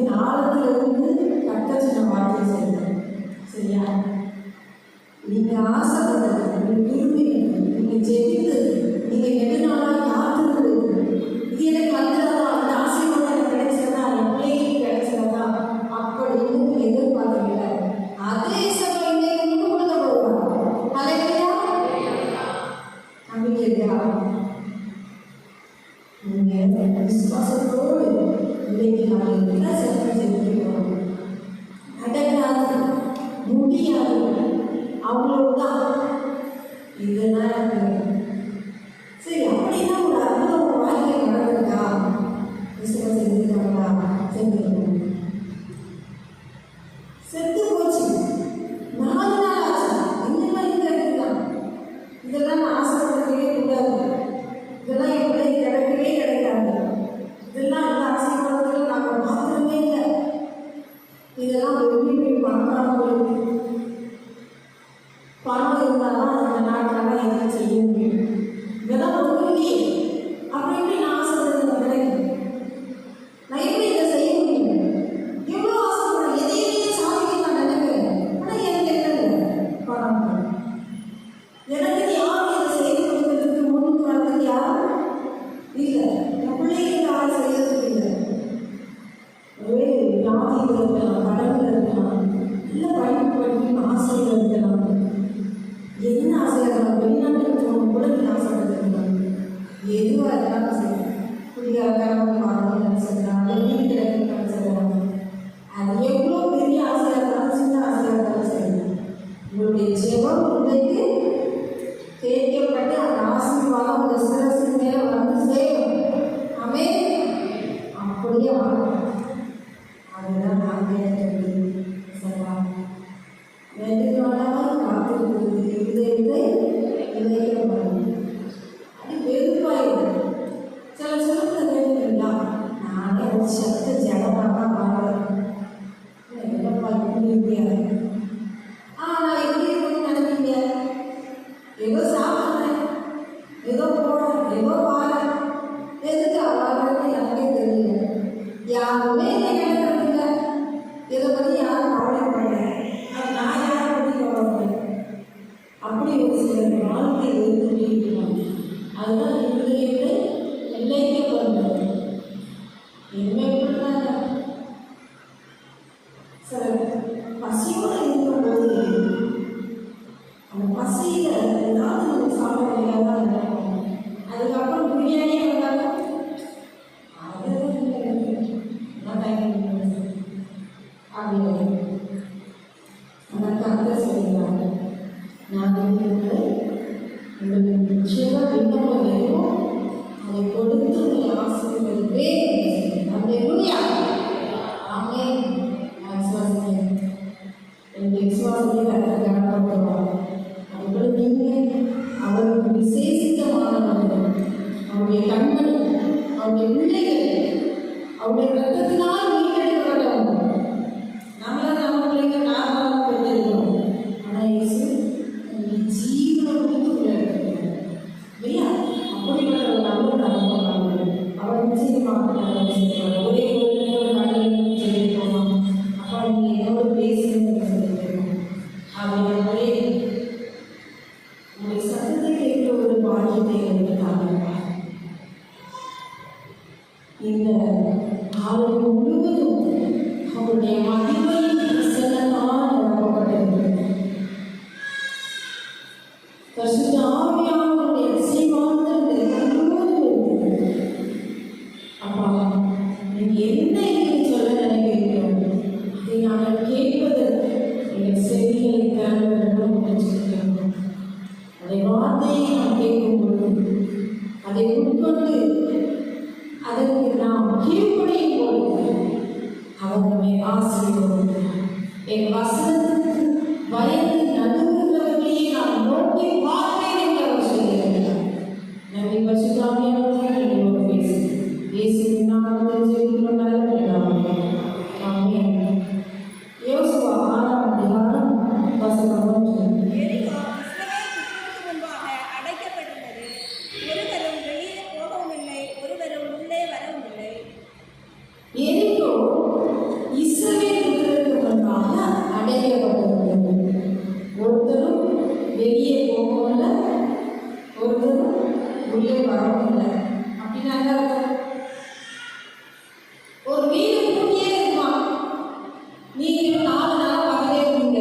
இருதயத்தின் ஆழத்திலிருந்து கட்டச்சின வார்த்தை செய்யணும். சரியா? நீங்க ஆசைப்பட்டது, நீங்க விரும்பினது, நீங்க ஜெபித்தது, நீங்க நெடுநாளாக காத்திருந்தது, இது எனக்கு வந்ததா, அந்த ஆசையோட எனக்கு கிடைச்சதா, என் பிள்ளைகளுக்கு கிடைச்சதா அப்படின்னு நீங்க எதிர்பார்க்கல. அதே சமயம் இன்னைக்கு கொடுக்க போவாங்க. ஹல்லேலூயா. நம்பிக்கை இருக்கா? நீங்க விசுவாசத்தோடு இன்னைக்கு நம்ம என்ன சத்தம் செஞ்சுக்கிறோம்? நடக்காது, முடியாது, அவ்வளவுதான். இதெல்லாம் சரி, அப்படின்னா ஒரு அற்புதம் ஒரு வாழ்க்கையில் நடந்திருக்கா? விசுவாசம் செஞ்சுருக்காங்களா? செஞ்சுருக்கோம். செத்து போச்சு, 4 நாள் ஆச்சு, இன்னும் இங்க இருக்குதான். இதெல்லாம் நான் ஆசைப்படவே கூடாது, இதெல்லாம் என் பிள்ளை கிடைக்கவே கிடைக்காது, இதெல்லாம் இந்த ஆசைப்படுறதுல நாங்கள் மாத்திரமே இல்லை. இதெல்லாம் வெள்ளி பணக்காரங்களுக்கு பணம் இருந்தால்தான் அந்த நாட்டில் என்ன செய்ய முடியும். இதெல்லாம் ஒன்றும் இல்லையே, அப்படி எப்படி நான் ஆசைப்படுறது கிடைக்கும்? நான் எப்படி இதை செய்ய முடியும்? எவ்வளோ ஆசைப்படுறேன், எதையுமே சாதிக்க நான் நினைக்கிறேன். ஆனால் எனக்கு என்னங்க பணம்? எனக்கு யாரும் இதை செய்து கொடுக்கறதுக்கு முன்னுக்கு வர்றதுக்கு யாரும் இல்லை. என் பிள்ளைகளுக்கு யாரும் செய்யறதுக்கு இல்லை. ஒரே வியாதிகள் இருக்கலாம், கடவுள் இருக்கலாம், இல்லை படிப்பு படிக்கணும்னு ஆசைகள் இருக்கலாம். என்ன ஆசையாக இருக்கலாம்? வெளிநாட்டுக்கு போகணும் கூட நீ ஆசைப்பட்டுருக்கலாம். எதுவாக இருந்தாலும் சரி, குடிகாரக்காரங்க வாங்கணும்னு நினைச்சிருக்கலாம், வீடு கிடைக்கணும்னு நினைச்சிருக்காங்க. அது எவ்வளோ பெரிய ஆசையாக இருந்தாலும் சின்ன ஆசையாக இருந்தாலும் சரி, உங்களுடைய ஜெபம் இன்றைக்கு கேட்கப்பட்டு அந்த ஆசீர்வாதம் உங்க சிரசு மேலே வந்து சேரும். ஆமென். அப்படியே ஆகும். அதுதான் நாங்கள் சொல்லலாம். வேண்டுமானால் காத்திருக்கிறது இருதயத்தை இணைக்கப்படும். அது வெறுப்பாயிடும். சில சொல்லுறது வேண்டுங்களா? நானே ஒரு சத்த ஜடமாக பாடுறேன், என்னப்பா இப்படி இருக்கியா? நான் எப்படி இருக்குன்னு நினைப்பீங்க? ஏதோ சாப்பிட்றேன், ஏதோ போடுறேன், ஏதோ பாடுறேன், எதுக்கு வாழ்றது எனக்கே தெரியல. யாருமே என்ன கேட்கறதில்ல, இதை பற்றி யாரும் கவலைப்படல. அது நான் யாரை பற்றி கவலைப்படல. அப்படி ஒரு சில வாழ்க்கை இருக்கிறாங்க. அதுதான் இருதயத்தை எல்லைக்கப்படுறது. என்ன எப்படினாங்க சில பசியோடு இருக்கும்போது அந்த பசியில் ஏதாவது நம்ம சாப்பிட முடியாதான் நினைப்போம். அதுக்கப்புறம் பிரியாணி வந்தாலும் அப்படின்னு அந்த கதை சொல்லுறாங்க. நாங்கள் உங்களுக்கு நிச்சயமா விண்ணப்பம் வேணும், அதை கொடுத்து உங்களை ஆசீர்வதிப்பேன். அல்லேலூயா. ஆமென். விசுவாசம் என்னுடைய விசுவாசத்தை கர்த்தர் கனப்படுத்துவார். அதுபோல நீங்கள் அவருக்கு விசேஷித்தமானவர்கள், அவருடைய கண்மணி, அவருடைய பிள்ளைகள், அவருடைய ரத்தத்தினால் மீட்டெடுக்கப்பட்டவங்க. நம்மளாம் நம்ம பிள்ளைங்க நார்மலாக பெற்றிருக்கிறோம். ஆனால் இயேசு ஜீவனை கொடுத்து விளையாடுறாங்க இல்லையா? அப்படிப்பட்ட ஒரு நல்ல நடப்பாங்க. அவர் நிச்சயமாக ஒரே ஒரு நாளில் சொல்லியிருக்கோமா? அப்பா நீங்கள் என்னோட பேசுன்னு சொல்லியிருக்கோம். அவர்களே உங்களுடைய சத்தத்தை கேட்கிற ஒரு பாக்கியத்தை எடுத்தாங்க. இந்த ஆளுநர் முழுவதும் அவருடைய மகிமை பிரசன்னத்தால் நிரப்பப்பட்டிருக்கிறது. பரிசுத்த ஆவியானவருடைய அசைவானது முழுவதும் இருக்கிறது. அப்பா, நீங்க என்ன என்று சொல்ல நினைக்கிறீர்களோ அதை நாங்கள் கேட்பதற்கு எங்கள் செவிகளை திறந்து முடிச்சிருக்கிறோம். அதை வார்த்தையை நாம் கேட்கும் பொழுது அதை உட்கொண்டு அதற்கு நாம் கீழ்ப்படியும் பொழுது அவர் நம்மை ஆசீர்வதிக்கிறார். என் வசனத்துக்கு பயந்து நடுங்குகிறவர்களையே நான் நோக்கி பார்ப்பேன் என்று அவர் சொல்லியிருக்கிறார். நன்றி. பரிசுத்த ஆவியானவரே, எங்களோடு பேசி இயேசுவின் நாமத்தில் ஜெபிக்கிறோம் நல்ல பிதாவே. ஆமென். யோசுவா 6ஆம் அதிகாரம் வசனம் 1. எரிகோ வரவும் இல்லை. அப்படின்னா என்ன அர்த்தம்? ஒரு வீடு பூட்டியே இருக்குமா, நீங்க இன்னும் 4 நாளா பார்க்கவே இருந்தீங்க,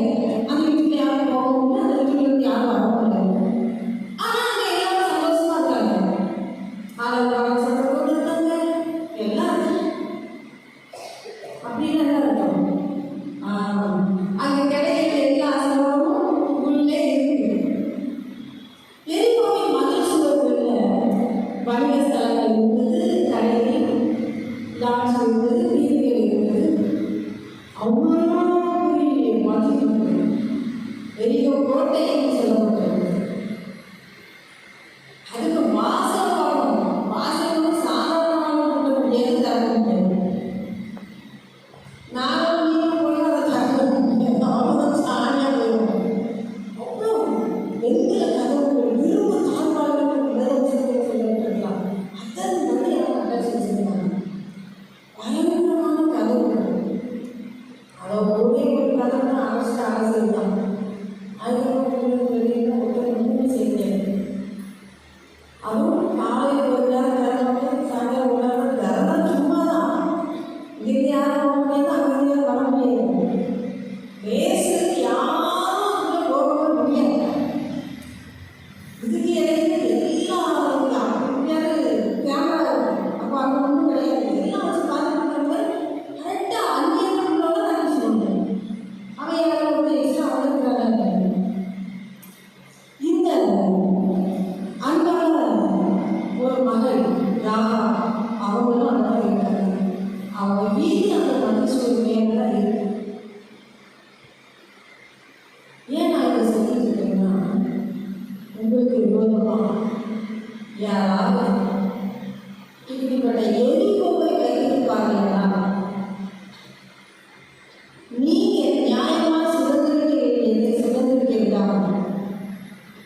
அந்த வீட்டுக்கு யாரும் போகணும், அந்த வீட்டுல இருந்து யாரும் வரவும் இல்லை. ஆனா அங்க எல்லாரும் சந்தோஷமா இருக்காங்க, ஆளுக்காக சண்டை போட்டு இருக்காங்க எல்லாம். அப்படின்னு என்ன அர்த்தம்? அங்க கிடைக்கிற எல்லா செலவும் உள்ளே இருக்கு. எரிபொருள் மதில் சுவர்கள்ல வணிக ஸ்தலங்கள் இருந்தது, கடைகள், லாட்ஜ் இருந்தது, வீடுகள் இருந்தது. அவ்வளோ பெரிய மதில் இருந்தது, பெரிய கோட்டைன்னு சொல்லப்பட்டது. அதுக்கு வாசல் வரணும், வாசல் சாதாரணமான கூட்ட முடியாது, தர முடியாது. நானும் நீங்களும் போய் அதை தர முடியாது, அவ்வளோதான் சாணியா போயிடும். அவ்வளோ வெண்கல கதவுகள், இரும்பு தாழ்வாளர்கள் சொல்லலாம். அதன் வழியாக கட்ட செஞ்சிருந்தாங்க. பயங்கரமான கதவுகள். அதை ஒரே ஒரு கதவு தான் அரசு தான். அதுக்கப்புறம் வெளியில் ஒன்றும் செய்ய முடியாது. அதுவும் காலை ஒரு நேரம் திறந்தாலும் சாயங்காலம் ஒரு நேரம் திறந்தாலும் சும்மா தான். இங்கே யாரும் வர முடியாது, அங்கே வர முடியாது. பேசுறதுக்கு யாரும் அதுக்குள்ள போகவே முடியாது. இதுக்கு இடையில எல்லாம் அப்படியாவது கேமரா இருக்கும். அப்போ அங்கே ஒன்றும் கிடையாது, எல்லாம் வச்சு பார்த்துட்டு மாதிரி கரெக்டாக அங்கே உள்ளோட நினச்சி கொண்டேன். அவன் யாரும் வந்து எக்ஸ்ட்ரா வந்துருக்கிறாங்க. இந்த அன்பான ஒரு மகள் ராகா, அவங்களும் அந்த மாதிரி இருக்காங்க. அவங்க வீடு அந்த மனுஷன் மேலாம் இருக்கு. ஏன் நான் இதை சொல்லிட்டு இருக்கேன்னா, உங்களுக்கு விரோதமாக யாராவது இப்படிப்பட்ட எரிபொருளை வைத்திருப்பார்களா? நீங்க நியாயமா சுதந்திரிக்க வேண்டியதை சுதந்திரிக்கிறாங்க.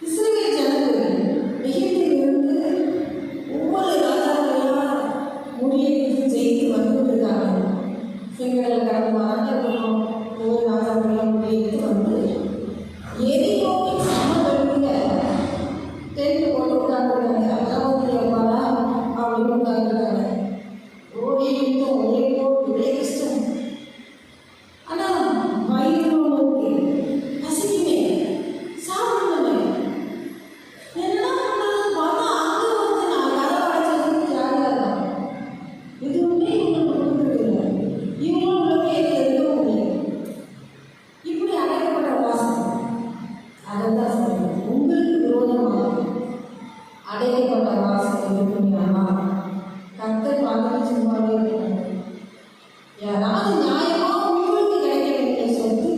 இஸ்ரவேல் ஜனங்கள் எகிப்திலிருந்து ஒவ்வொரு ராஜாக்களையா முறியடித்து ஜெயித்து வந்துருக்காங்க. செங்கடல் கடந்து மறந்துருக்கணும், ஒவ்வொரு ராஜாக்களையும் முறியடித்து வந்து எரிபொருள் சமவெளியில டென்ட் போட்டு உட்காந்துருக்காங்க. அதாவது எவ்வாறா அப்படின்னு உட்காந்துருக்காங்க. ஒரே யுத்தம், ஒரே போர், ஒரே கஷ்டம். ஆனால் வயிறு இருக்கு, பசிக்குமே, சாப்பிடணுமே. என்னடா பண்ணுறது பார்த்தா அங்கே வந்து நான் கதை அடைச்சதுக்கு ஜாலியாக இருக்கான். எதுவுமே இவங்களுக்கு கொடுக்குறதில்லை, இவங்களும் உள்ளே எதுவும் முடியாது. இப்படி அடைக்கப்பட்ட வாசம், அதை தான் சொல்லுங்கள். உங்களுக்கு விரோதமாக அடைக்கப்பட்ட வாசம் இருக்குன்னா கர்த்தர் பார்த்து சும்மாவே இருக்கணும். யாராவது நியாயமா உங்களுக்கு கிடைக்க வேண்டிய சொத்து,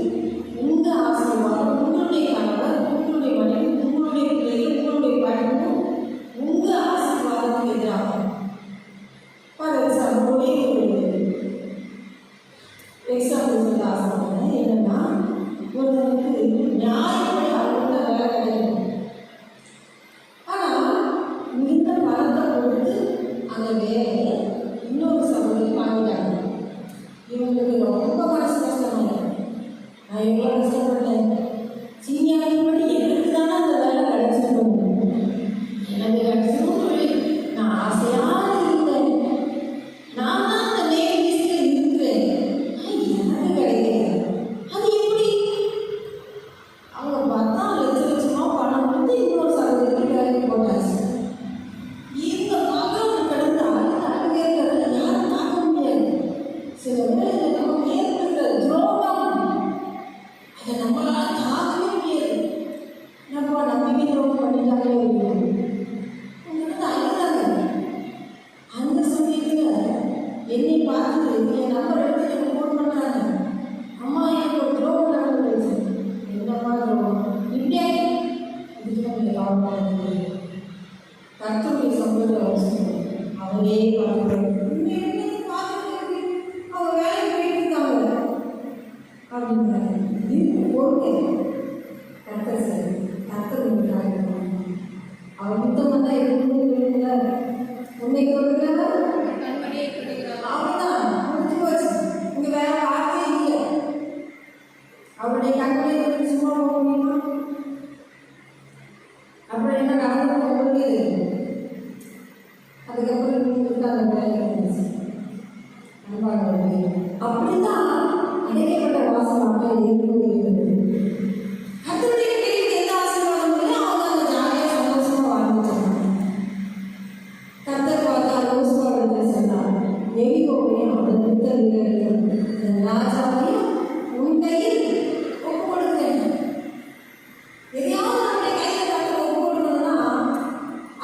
உங்க ஆசீர்வாதம், உங்களுடைய கணவர், உங்களுடைய மனைவி, உங்களுடைய பிள்ளைகள், உங்களுடைய படிப்பு, உங்க ஆசீர்வாதத்துக்கு எதிராக ஒரே ஒரு எக்ஸாம்பிள் சொல்ல ஆசைப்படுறேன். என்னன்னா, ஒருத்தருக்கு நியாயப்படி அவங்கள வேலை கிடைக்கும். ஆனால் இந்த பணத்தை கொடுத்து அந்த வேலையை இன்னொரு சமூகம் வாங்கிட்டாங்க. இவங்களுக்கு ரொம்ப மனசு கஷ்டமாயிடும். நான் எவ்வளோ கஷ்டப்பட்டேன், சீனியாரிட்டி எனக்கு தானே அந்த வேலை கிடைச்சிருக்கணும், எனக்கு கிடைச்சிடும் சொல்லி நான் ஆசையாக இருந்தேன். நான் தான் அந்த நேம் லிஸ்ட்டில் இருக்கிறேன், எனக்கு கிடைக்கிறேன். அது எப்படி? அவங்க 10 லட்சமாக பணம் கொடுத்து இன்னொரு சகோதரிக்கு வேலைக்கு போட்டாச்சு. இந்த மகன் கிடந்து அழுகே இருக்கிறத யாரும் பார்க்க முடியாது. சில பேர் நமக்கு ஏற்படுகிற துரோகம் அதை நம்மளால் தாக்கவே முடியாது. நம்ம நம்பிக்கை துரோகம் பண்ணிட்டாலே முடியாது. உங்களுக்கு அழுதாங்க. அந்த சமயத்தில் என்னை பார்த்துட்டு என் நம்பர் எடுத்து எனக்கு ஃபோன் பண்ணுறாங்க. அம்மா எனக்கு ஒரு துரோகம் நடந்துச்சு. என்னம்மா துரோகம்? இப்படியா? இதுக்கு நம்ம கவலைப்பட கர்த்தருடைய சம்பளத்தில் வச்சுக்கணும். அவரே பார்த்துக்கிறாங்க. அவங்க வேலைக்கு போயிட்டு இருக்காங்க அப்படின்றாங்க. இது பொறுமை. கர்த்தர் சரி, கர்த்தர் உங்களுக்காக அவர் புத்தகம் தான் இருக்குன்னு உன்னை கொடுக்குறாங்க. அவர்தான் முடிஞ்சு போச்சு. உங்க வேற வார்த்தையே இல்லை. அவருடைய கண்மணியை சும்மா போக முடியுமா? அப்புறம் என்ன நடந்து போகிறது? அதுக்கப்புறம் அப்படித்தான் அடைக்கப்பட்ட வாசமாக இருக்கிறது. கர்த்தருடைய பிள்ளைகளுக்கு எந்த ஆசீர்வாதம் இல்லை, அவங்க அந்த ஜாலியாக சந்தோஷமா வாழ்ந்துட்டாங்க. கர்த்தர் பார்த்தா யோசுவாவிடத்தில் சொன்னார், எரிகோவையும் அவன் யுத்த வீரர்களையும் ராஜாவையும் உன் கையில் ஒப்பு கொடுத்தேன். எதையாவது நம்முடைய கையில் கர்த்தர் ஒப்பு கொடுக்கணும்னா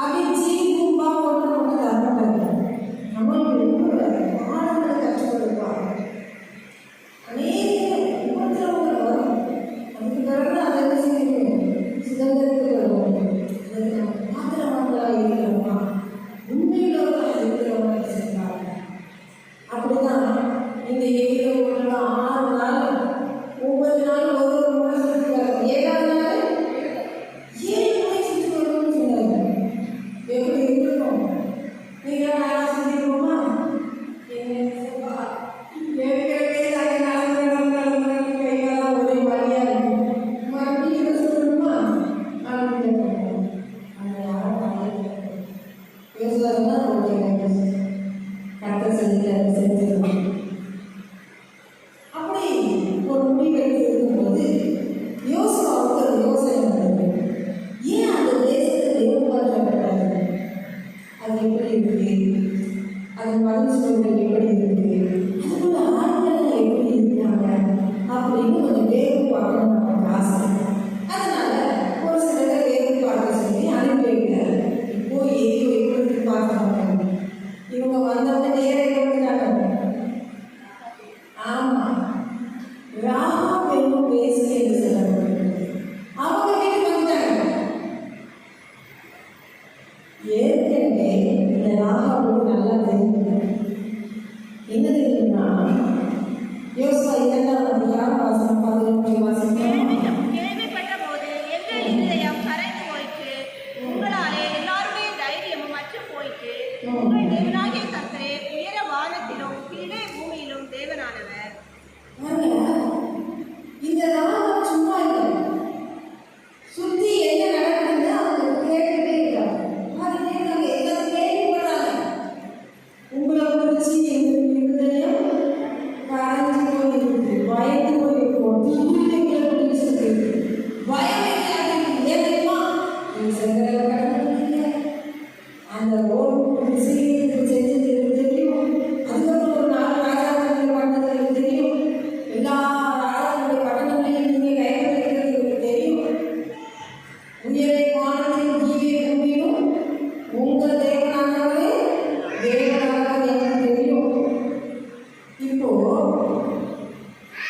அபிச்சி பூம்பா போட்டு நமக்கு தரமாட்டாங்க. நம்மளுக்கு ஆழங்களை கற்றுக் கொடுப்பாங்க. அநேக உபத்திரவங்கள் வரும். அதுக்கு பிறகு அதை செய்யணும், சுதந்திரத்துக்கு வருவோம். அதுக்கு நம்ம பாத்திரவான்களாக இருக்கிறோமா, உண்மையுள்ளவர்களாக இருக்கிறோமா செய்வாங்க. அப்படிதான் இந்த 6 நாள் ஒவ்வொரு நாளும் ஒரு முறை சுற்றுவாங்க. 7ஆவது நாள் 7 முறை சுற்றி வரணும்னு சொன்னாங்க. எப்படி இருக்கணும்? நீங்கள் நல்லா சுற்றிடுவோமா? ஏற்கனவே நடந்து கைகாலம் ஒரே மாதிரியா இருக்கும். மறுபடியும் சொல்லணுமா? அப்படின்னு அந்த யாரும் யோசுவா கரெக்டாக செஞ்சிருக்கோம். அப்படி ஒரு முடிவெடுத்து இருக்கும்போது யோசுவாவுக்கு ஒரு யோசனை வந்தது. ஏன் அந்த தேசத்தை ஏற்படுத்தப்பட்டாரு? அது எப்படி இருக்கு? அதன் பதில் சொல்கள் எப்படி இருக்கு? அதுக்குள்ள ஆட்கள் எப்படி இருக்காங்க அப்படின்னு கொஞ்சம் வேறு பார்க்கணும் நமக்கு ஆசை. அதனால ஒரு சிலரை வேறு பார்க்க சொல்லி அனுப்பி வைக்கிறார். இப்போ எதையோ எப்படி பார்க்கணும், இவங்க வந்தவங்க நேரம் கொடுத்துட்டாங்க. ஆமா, ராகம் என்னும் பேசி என்று சொல்லப்படுகிறது. அவங்க வீட்டுக்கு வந்துட்டாங்க. ஏற்கனவே இந்த ராகாவுக்கு நல்லா தெரியும். என்ன தெரியுமா? யோசுவா 2ஆம் அதிகாரம் வசனம் 11 வாசிக்கிறோம். கேள்விப்பட்ட போது எங்கள் இருதயம் கரைந்து போயிற்று, உங்களாலே எல்லாருடைய தைரியமும் அற்று போயிற்று. உங்கள் தேவனாகிய கர்த்தரே உயர வானத்திலும் கீழே பூமியிலும் தேவனானவர். இந்த ராகம் சும்மா இல்லை, சுத்தி என்ன நடக்குதுன்னு அவங்க கேட்டுட்டே இருக்காங்க. அது கேட்காங்க, எல்லாரும் கேள்விப்படுறாங்க. உங்களை குறிச்சு எங்களுக்கு இருதயம் கரைஞ்சு போயிருக்கு, பயந்து போயிருக்கோம், தீவிரங்களை பிடிச்சிருக்கு, பயம் ஏன் தெரியுமா? செங்கலை கடந்து அந்த ரோடு செஞ்சது தெரியும். அதுக்கப்புறம் ஒரு 4 ராஜாக்கள் பண்ணது தெரியும். எல்லா ராஜாக்களுடைய பட்டணங்களையும் நீங்கள் கைப்பற்றிருக்கிறது தெரியும். உயரை வானத்தையும் கீழே பூமியும் உங்கள் தேவனாகவே தேவனாக எனக்கு தெரியும். இப்போ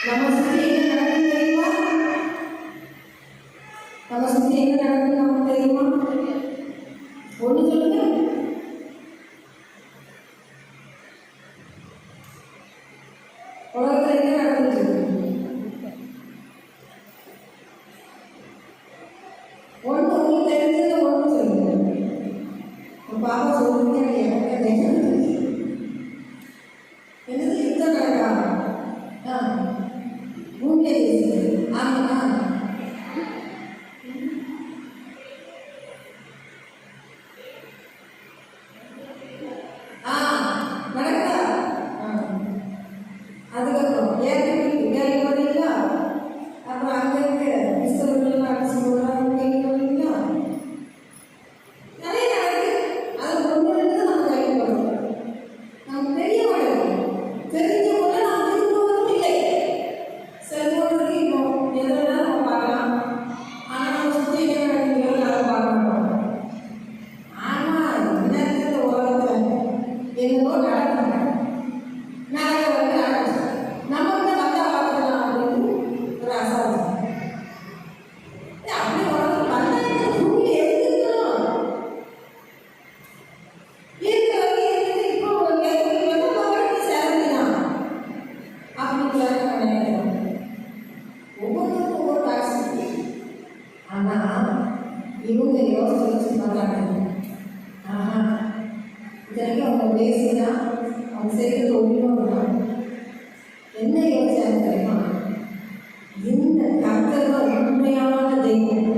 நம்ம சுற்றி என்ன நடக்குது தெரியுமா? நம்ம சுற்றி என்ன நடக்குது நமக்கு தெரியுமா? ஒன்று சொல்லுங்க. உலகத்தில் என்ன நடக்குது? ஒன்று உங்களுக்கு தெரிஞ்சது ஒன்று சொல்லுங்க. பாப்பா சொல்லுங்க, எனக்கு என்னது யுத்தம் நடக்கா? பூமியை ஆமா நடக்குதா? அதுக்கப்புறம் வேலைக்கு போறீங்களா? அப்புறம் அங்கே இருக்க கிறிஸ்தவர்கள் அடிச்சு போடுறாங்க, வேலைக்கு போறீங்களா? நிறைய நடக்குது. அது ஒன்று நம்ம கையில் போடுறோம். நமக்கு தெரிய மாட்டேங்குது. தெரிஞ்ச போது நாம் திரும்பவும் இல்லை. செல்போனுக்கு இப்போ எதுனா நம்ம பார்க்கலாம். ஆனால் நம்ம சுற்றி என்ன நடக்குதுன்னு அதை பார்க்க மாட்டோம். ஆனால் இந்த நேரத்தில் உலகத்தில் என்னவோ நடக்க வந்து நமக்கு வந்தா பார்க்கலாம் அப்படின்னு ஒரு அசால்ட்டு. அப்படி உலகம் வந்தாங்க பூமி எடுத்துக்கணும் இருக்கிறவங்க இருக்குது. இப்போ எவ்வளோ சேரலாம் அப்படின்னு நினைக்கிறோம். ஒவ்வொருத்தருக்கும் ஒவ்வொரு டாக்ஸி. ஆனால் இவங்க யோசிச்சு பார்த்தாங்க, இதற்கு அவங்க பேசினா அவங்க செய்கிறது ஒன்றும் என்ன யோசிச்சாங்க தெரியுமா? இந்த கர்த்தர் உண்மையான தெய்வம்,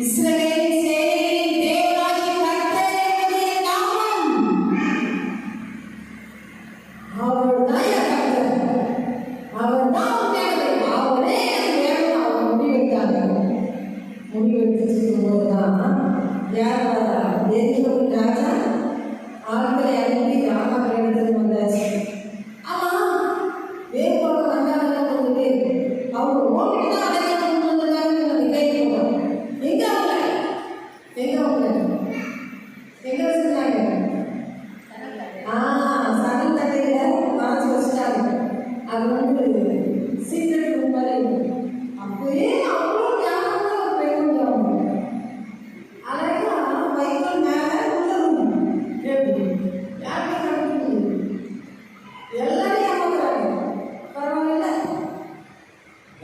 இஸ்ரவேலின் சேனைகளின் தேவனாகிய கர்த்தர் என்பதே நாமம். அப்போதான் யார் வரா? எரிகோவின் ராஜா ஆட்களை அனுப்பி ராமர் இடத்துக்கு வந்தாச்சு. ஆமாம், வேறுபாடு வந்தாங்க கொஞ்சம் பேர். அவங்க ஓடிட்டு தான் அடையாளம் கொண்டு வந்தாங்க. நம்ம கேட்கணும், எங்கே அவங்க எங்கே அவங்க எங்கே வச்சுருந்தாங்க? சகல் தட்டையில் மறைச்சி வச்சுட்டாங்க. அது வந்து சீக்கிரம் ரூபாய். அப்போயே அவ்வளோ ஞாபகம் ஒரு பெண் அவங்க அழகா வைக்கோல் மேலே உள்ளது எப்படி யாருமே கண்டுபிடிக்க எல்லாரையும் ஏமாத்துறாங்க. பரவாயில்ல,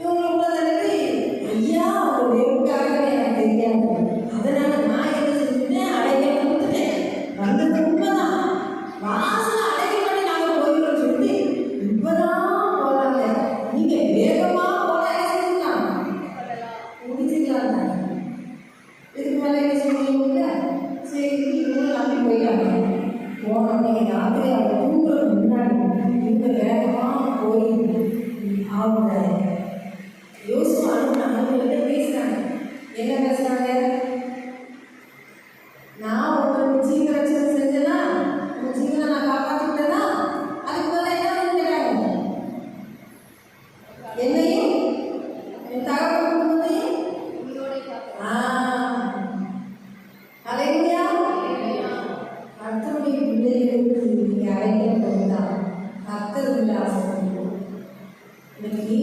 இவங்க உள்ளதற்கு ஐயா ஒரு வேவுக்காக எனக்கு தெரியாது. அதனால நான் என்ன செஞ்சுட்டேன், அடைக்க கொடுத்துட்டேன். வந்தது உண்மைதான், வாசல அடைக்க பண்ணி நாங்கள் போயிடும் சொல்லி இப்பதான் போறாங்க. நீங்க வேகமா போல செஞ்சுக்கலாம், முடிச்சுக்கலாம். இதுக்கு மேலே என்ன சொல்லுவீங்க? சரி, இவங்க நம்பி போயிட்டாங்க. போனோடனே ராத்திரி அவங்க தூங்குறது முன்னாடி இவங்க வேகமாக போய் அவங்க யோசுவா அனுப்பினாங்க. பேசுறாங்க. என்ன பேசுறாங்க? நான் உங்களுக்கு சீக்கிரம் செஞ்சேன்னா உங்க சீக்கிரம் நான் காப்பாற்றிட்டேன்னா அதுக்கு மேலே என்ன நினைக்கிறாங்க? என்னையும் என் தகவல் குடும்பத்தையும் அலையா கர்த்தருடைய பிள்ளைகளுக்கு நீங்கள் அழைக்க போதுதான் கர்த்தருடைய ஆசைப்படுவோம். இன்னைக்கு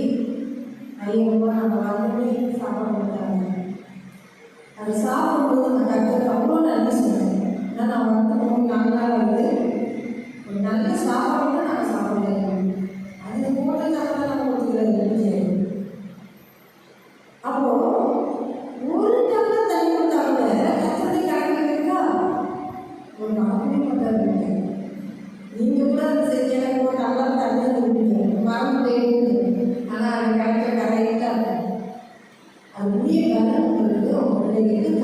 5 ரூபாய் நம்ம வந்து சாப்பிட மாட்டாங்க. அது சாப்பிடும்போது அந்த கர்த்தருக்கு அவ்வளோ நல்லா சொன்னேன். ஆனால் நான் வந்து 3-4 நாள் வந்து ஒரு நல்ல சாப்பாடு நாங்கள் சாப்பிடலாம். அது போட்டு சாப்பிட்டா நம்ம ஒத்துக்கிறது. அப்போ ஒரு டம்ளர் தண்ணி கொடுத்தாங்க கத்தத்தை கணக்கு ஒரு நாற்பது மாட்டாங்க. நீங்க கூட அதை சரி எனக்கு ஒரு டம்ளர் தண்ணி கொடுப்பீங்க, மரம் போயிடுது. ஆனால் அது கணக்கு கரெக்டாக இருக்கும். அது உரிய கணக்கு உங்களுக்கு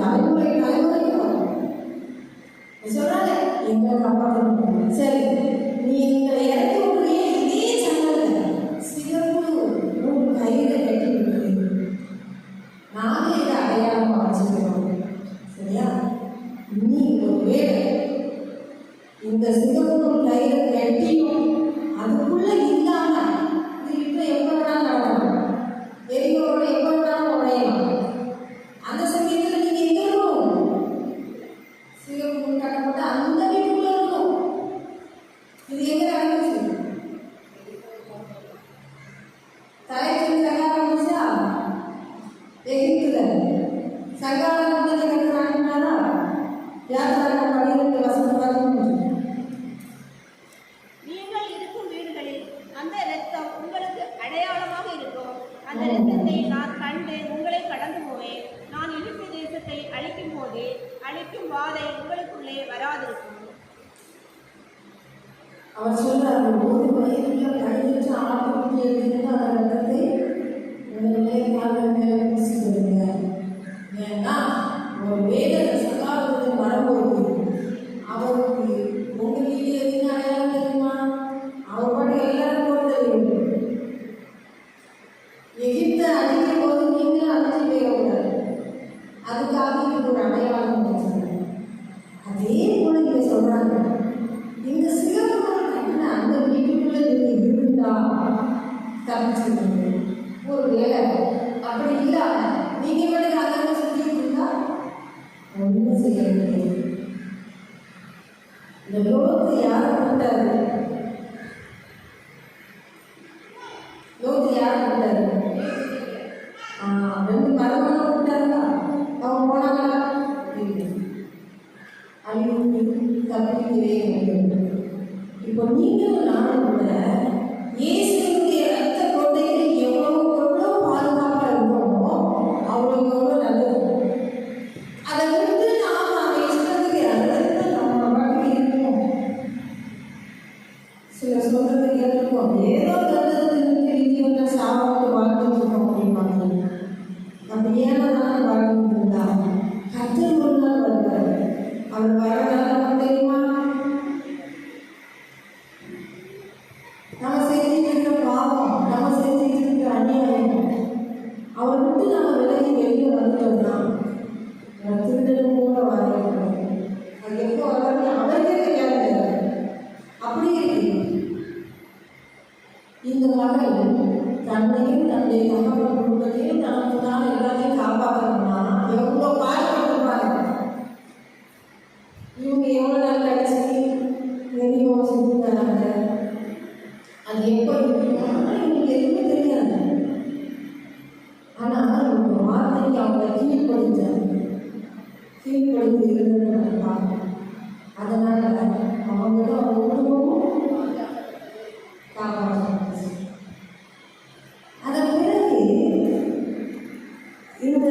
தலைமுறை தலைமுறைக்கும் சொல்றாங்க எங்களை காப்பாற்றணும். சரி, நீ எங்களை இறக்கி விடுறியே இதே சங்கத்தில் சிகப்பு கையில கட்டி விடுறீங்க. நாங்கள் இதை அடையாளமாக வச்சுக்கிறோம். சரியா? நீ ஒரு வேலை இந்த சிகப்பு கையில கட்டியும் அதுக்குள்ள இல்லாம இப்போ எப்போ வேணாலும் நடக்கணும், எரியோட எப்போ வேணாலும் உடையலாம். அந்த சமயத்தில் நீங்க எங்க இருக்கணும்? சிகப்பு கட்டப்பட்ட அந்த வீட்டுக்குள்ள இருக்கணும். இது எங்க நடந்துச்சு? தலைக்கு சகாரம் முடிச்சா எகிப்துல சகாரம் வந்து கட்டுறாங்கன்னா வியாபாரம் 12 வசனம் வரணும். நீங்கள் இருக்கும் வீடுகளில் அந்த இரத்தம் உங்களுக்கு அடையாளமாக இருக்கும். அந்த இரத்தத்தை நான் கண்டு உங்களை கடந்து போவேன். நான் இழுப்பு தேசத்தை அழிக்கும் போது அழிக்கும் வாதை உங்களுக்குள்ளே வராதிருக்கும். அவர் சொல்றாரு, ஒரு வயதில் கழிச்சு ஆட்டுக்குட்டி எடுத்து அந்த ரத்தத்தை உங்களுடைய காலில் மேலே பூசிக்கிறீங்க. ஏன்னா ஒரு வேலை சகாரத்துக்கு வரும்போது அவருக்கு உங்க வீட்டில் எதுன்னு அடையாளம் தெரியுமா? அவர் பாட்டு எல்லாரும் போட்டு தெரியும். எகிப்தை அழிக்கும் போது நீங்களும் அழிஞ்சு போயிடக்கூடாது. அதுக்காக இதுக்கு ஒரு அடையாளம் வச்சுருக்காங்க. அதே போல இங்க சொல்றாங்க, இந்த சிவபெருமான் கட்டின அந்த வீட்டுக்குள்ள நீங்க இருந்தா தப்பிச்சுக்கணும். ஒரு வேலை அப்படி இல்லாம நீங்க மட்டும் அங்கே சுற்றிட்டு இருந்தா ஒன்றும் செய்ய முடியாது. இந்த லோத்து யாரை கூட்டாரு? லோத்து யாரை கூட்டாரு? 2 மரமான கூட்டாருங்களா? அவங்க போனாங்களா? அழிவு தப்பிக்கவே முடியும். இப்போ நீங்களும் நானும் கூட இயேசுடைய ரத்த கொண்டையில் எவ்வளோ பாதுகாப்பாக இருக்கோமோ அவ்வளோ நல்லது. அதை விட்டு நாம் அதை இஷ்டத்துக்கு அதை நம்ம வாழ்க்கை இருக்கோம். சில சொல்றது கேட்டுருக்கோம், ஏதோ கருத்து சாப்பிட்டு வாழ்ந்துட்டு இருக்கோம் அப்படின்னு. அப்படி ஏனதான் வாழ்ந்துட்டு இருந்தா கத்தர் ஒரு நாள் வருவார். அவர் வரனால தெரியுமா? நம்ம செஞ்சுட்டு இருக்க வாழ்க்கையில் தன்னையும் தன்னுடைய தகவல் குடும்பத்தையும் தனக்கு தான் எல்லாத்தையும் காப்பாற்றணும்னா எவ்வளோ பாடுபட்டுருப்பாங்க. இவங்க எவ்வளோ நாள் கழிச்சு வெளியே சொல்லிட்டாங்க. அது எப்போ இருக்குன்னா இவங்களுக்கு எதுவுமே தெரியாது. ஆனால் இவங்க வார்த்தைக்கு அவங்க கீழ்ப்படுத்தி இருந்தது பார்க்கணும். அதனால் அவங்களும் அவங்க குடும்பமும் காப்பாற்ற. அதன் பிறகு இந்த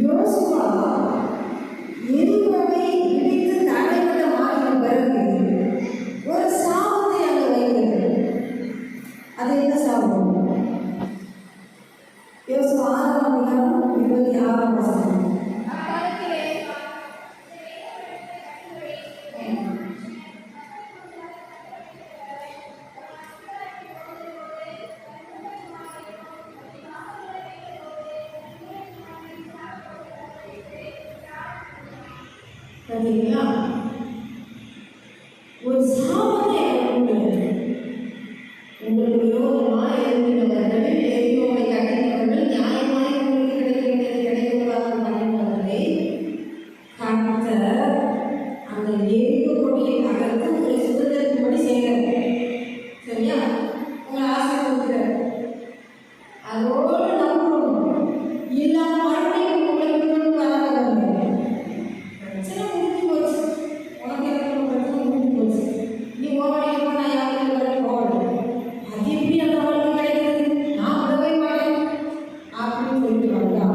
யோசுவா எரிமலை இடித்து தரைமட்டமாகின பிறகு ஒரு சாபத்தை அங்கே வைக்கிறது. அது என்ன சாபம்? யோசுவா 6:26. பார்த்தீங்களா? ஒரு சாபத்தை உங்களுக்கு விரோதமாக எழுதினவர்கள், எரியோவை கட்டினவர்கள், நியாயமாக உங்களுக்கு கிடைக்க வேண்டியது கிடைக்கிறதாக பண்ணினவர்களை கர்த்தர் அந்த எரிவு கொடியை தகர்த்து உங்களை சுதந்திரத்தின்படி செய்கிறார். சரியா? உங்களை ஆசீர்வதிக்கிறார். அதோடு நம்பணும் இல்லாத மறுபடியும் உங்களை விட்டு வராது. பிரச்சனை முடிஞ்சு போச்சு. உனக்கு இருக்கிற பிரச்சனை முடிஞ்சு போச்சு. நீ ஓவடியில் போனா யாரும் போகணும். அது எப்படி அந்த வாழ்க்கை கிடைக்கிறது? நான் விடவே மாட்டேன் அப்படின்னு சொல்லிட்டு வந்தா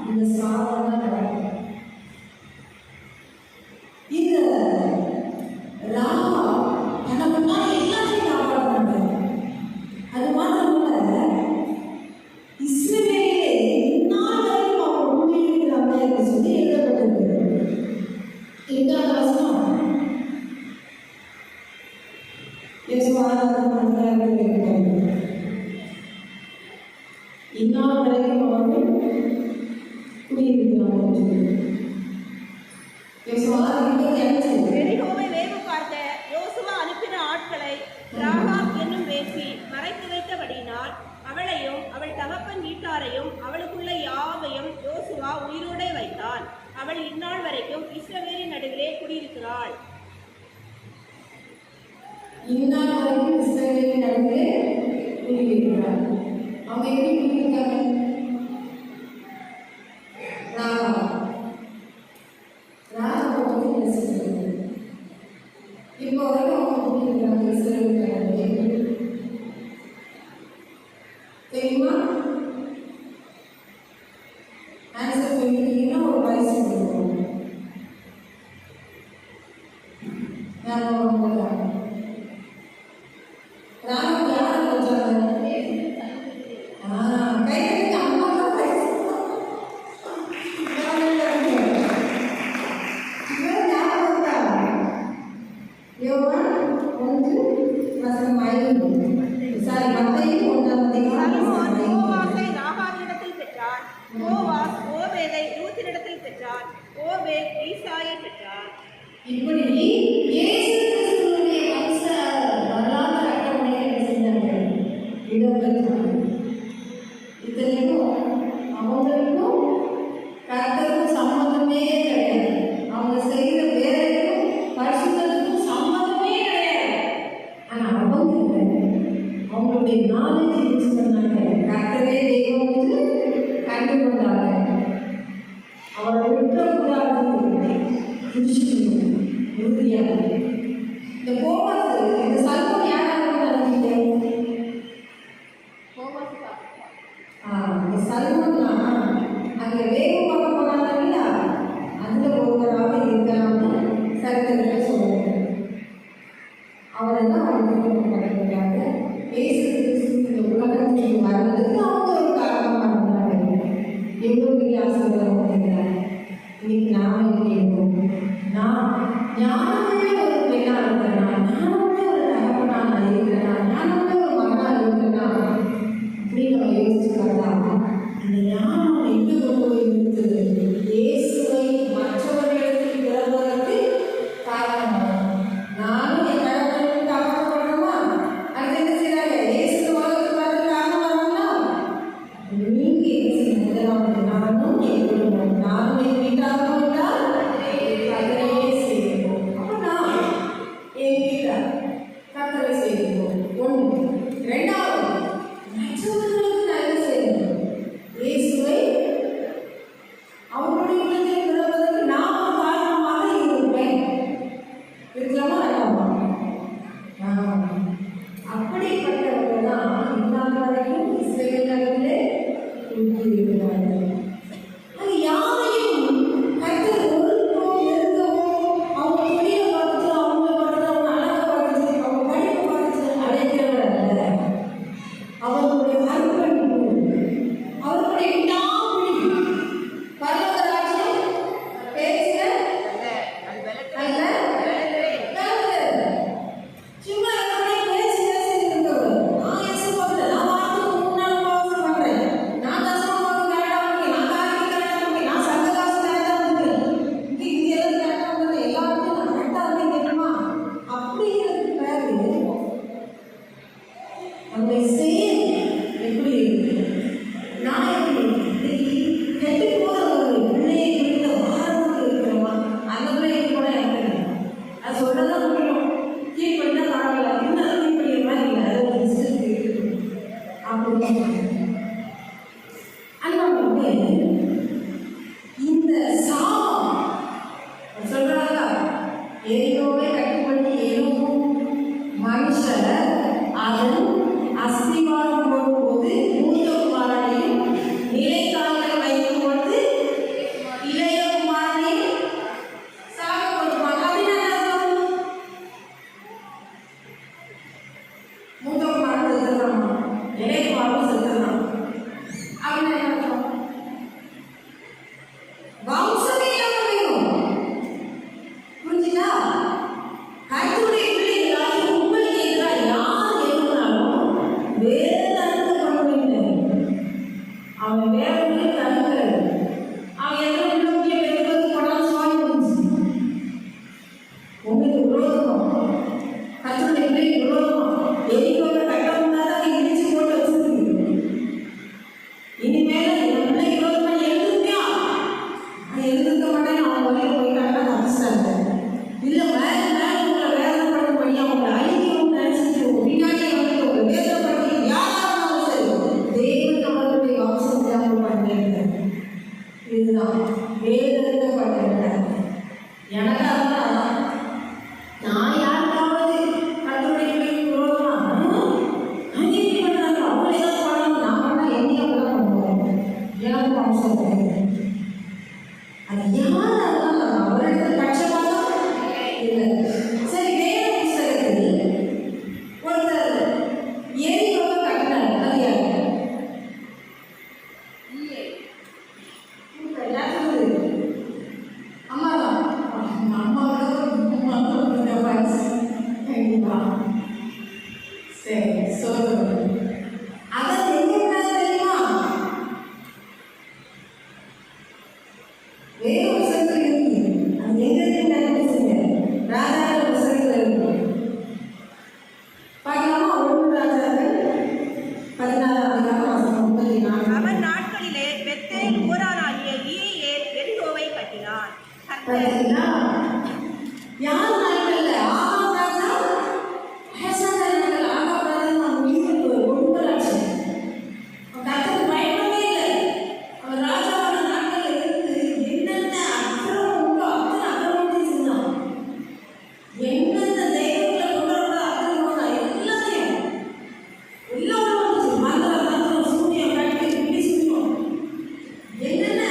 இந்த சாதம் தான் நடக்கும். இந்த ராமா தனக்கு தான் எல்லாத்தையும் காப்பாற்றாங்க. அது மாத்திரமல்ல, இஸ்ரவேலே இந்நாள் வரைக்கும் அவங்க உண்மையிருக்கிறாங்க என்று சொல்லி எழுதப்பட்டிருக்கிறது. எட்டாவது வசனம் இந்நாள் வரைக்கும் அவர்கள் குடியிருக்கிறாங்க. எரிகோவை வேவு பார்த்த யோசுவா அனுப்பின ஆட்களை ராகாப் என்னும் வேசி மறைத்து வைத்தபடியினால் அவளையும் அவள் தகப்பன் வீட்டாரையும் அவளுக்குள்ள யாவையும் யோசுவா உயிரோடே வைத்தான். அவள் இந்நாள் வரைக்கும் இஸ்ரவேலின் நடுவிலே குடியிருக்கிறாள். இந்நாள் வரைக்கும் இஸ்ரவேலின் நடுவிலே குடியிருக்கிறாள். அவங்க எப்படி குடியிருக்காங்க? இப்போ வரைக்கும் அவங்க குடியிருக்கிறாங்க இஸ்ரவேலின் நடுவிலே. தெரியுமா? ஆன்சர் சொல்லிட்டீங்கன்னா ஒரு வயசு கொடுக்கும். ஞாபகம் ராமன் யாரை வச்சாங்க? கைக்கு அம்மா தான் வயசு. ராகாவினிடத்தில் பெற்றான். போவாஸ் ஓபேதை ரூத்தினிடத்தில் பெற்றான். ஓபேத் ஈசாயை பெற்றான். இப்படி இயேசு கிறிஸ்துவினுடைய வம்ச வரலாற்று அட்டவணையை செஞ்சார்கள். இடம்பெற்றாங்க. இத்தனைக்கும் அவங்களுக்கும் கர்த்தருக்கும் சம்மந்தமே கிடையாது. அவங்க செய்கிற வேலைக்கும் பரிசுத்தத்துக்கும் சம்மந்தமே கிடையாது. ஆனால் அவங்களுடைய நாலேஜ் யூஸ் பண்ணாங்க. கர்த்தரே தெய்வம் வந்து கண்டுகொண்டாங்க. அவரை விட்டுறக்கூடாது உறுதியாக. இந்த போவாஸ் இந்த சல்மோன் யாராவது நினைச்சிட்டேன்? இந்த சல்மோன்னா அங்கே வேக பார்க்க போனாங்க இல்லையா? அந்த ஒருவராக இருக்கலாம்னு சரித்திரத்தில் சொல்லுவாங்க. அவரை தான் அவங்க பண்ணுறாங்க. இயேசு கிறிஸ்து இந்த உலகத்துக்கு வருவதற்கு அவங்க ஒரு காரணமாக இருந்தாங்க. எவ்வளோ பெரிய ஆசீர்வாதம் பண்ணிக்கிறாங்க. இன்னைக்கு நான் இருக்கேன். நான் ஞானமுள்ள ஒரு நம்முடைய செயல் எப்படி இருக்கு, நான் எப்படி இன்னைக்கு கெட்டு போற ஒரு பிள்ளையை குறித்த வாரமாக இருக்கிறோமா? அந்த பிள்ளை கூட எனக்கு அது சொல்லதான் முடியும். கீழ் பண்ணா பரவாயில்ல, இன்னும் கீழ் பண்ணிய மாதிரி இல்லை, அது ஒரு ரிஸ்க் இருக்கு அப்படின்னு அண்ணா இந்த சாபம் சொல்றாங்க. எரியோவே கட்டுப்பட்டு எரியும் மனுஷர் அதன் அஸ்திவாரம் போடும்போது மூத்த குமாரனையும் நிலைக்காவல் வைக்கும் பொழுது இளைய குமாரனையும் சாக கொடுப்பாங்க. அப்படின்னு மூத்த குமாரன் செத்துறான், இளைய குமாரன் செத்துறான் அப்படின்னு என்ன அர்த்தம்? வம்சமே இல்லாம போயிடும். புரிஞ்சுதா? கர்த்தருடைய பிள்ளைகளாகி உங்களுக்கு எதிராக யார் எழுதினாலும் வேற அர்த்தம் பண்ண வேண்டும். அவன் வேற தடுக்கிறது. அவன் எந்த முக்கிய பெருவது படம் சுவாமி முடிஞ்சு உங்களுக்கு விரோதமா, கர்த்தருடைய பிள்ளைக்கு விரோதமா எரிக்கோட கட்டம் தான் இடிச்சு போட்டு வச்சிருக்கு. இனிமேல என் பிள்ளை விரோதமா எழுதுப்பியா, அது எழுதுக்க மாட்டேன், அவன் வழியில் போயிட்டாங்கன்னா தப்பிச்சாங்க. இல்லை மேல மேல உங்களை வேதனைப்படுத்த பண்ணி அவங்களை அழிக்கணும்னு நினைச்சிட்டு பின்னாடி வந்து உங்களை வேதனைப்படுத்தி யாராலும் சரி தேவன் அவர்களுடைய வம்சம் தியாகம் பண்ணுறேன். இதுதான் வேதனை பண்ணுறேன். எனக்காக தான் நான் யாருக்காவது கர்த்தருடைய பிள்ளைக்கு விரோதமா அநீதி பண்றாங்க, அவங்களே தான் பண்ணணும், நான் பண்ணா என்னையும் அப்படிதான் பண்ணுவோம். எனக்கு வம்சம் கிடையாது. அது யாரா இருந்தாலும் அவரிடத்தில் பட்சபாதம் இல்லை. சரி, வேத புஸ்தகத்தில் ஒருத்தர் எரியோவை கட்டினார். அது யாரு? அம்மா தான். கண்டிப்பா. சரி, சொல்லுங்க. அதை எங்க தெரியுமா? வேற புத்தகத்தில் இருக்கு. அது எங்க இருக்குன்னு நினைச்சுங்க. ராஜாக்கள் புத்தகத்தில் இருக்கு. பார்க்கலாமா? 1 ராஜாக்கள் 16:34. அவன் நாட்களிலே பெத்தேல் ஊரானாகிய ஈயேல் எரிகோவை கட்டினான். பார்த்தீங்களா? யார் நாட்கள்ல ஆகாப் ராஜா, ஹெசக்கியா நாட்கள். ஆகாப் ராஜா நம்ம வீட்டுக்கு ஒடுங்கலாச்சு. கர்த்தருக்கு பயப்படவே இல்லை. அவர் ராஜாவோட நாட்கள் இருந்து என்னென்ன அக்கிரமம் உண்டோ அத்தனை அக்கிரமத்தையும் செஞ்சான். என்னென்ன தெய்வங்களை கொண்டாடுறோ அக்கிரமம் தான் எல்லாத்தையும் எல்லாம் வந்துச்சு. மந்திரம் தந்திரம் சூனியம் கட்டி பிடி சுத்தம் என்னென்ன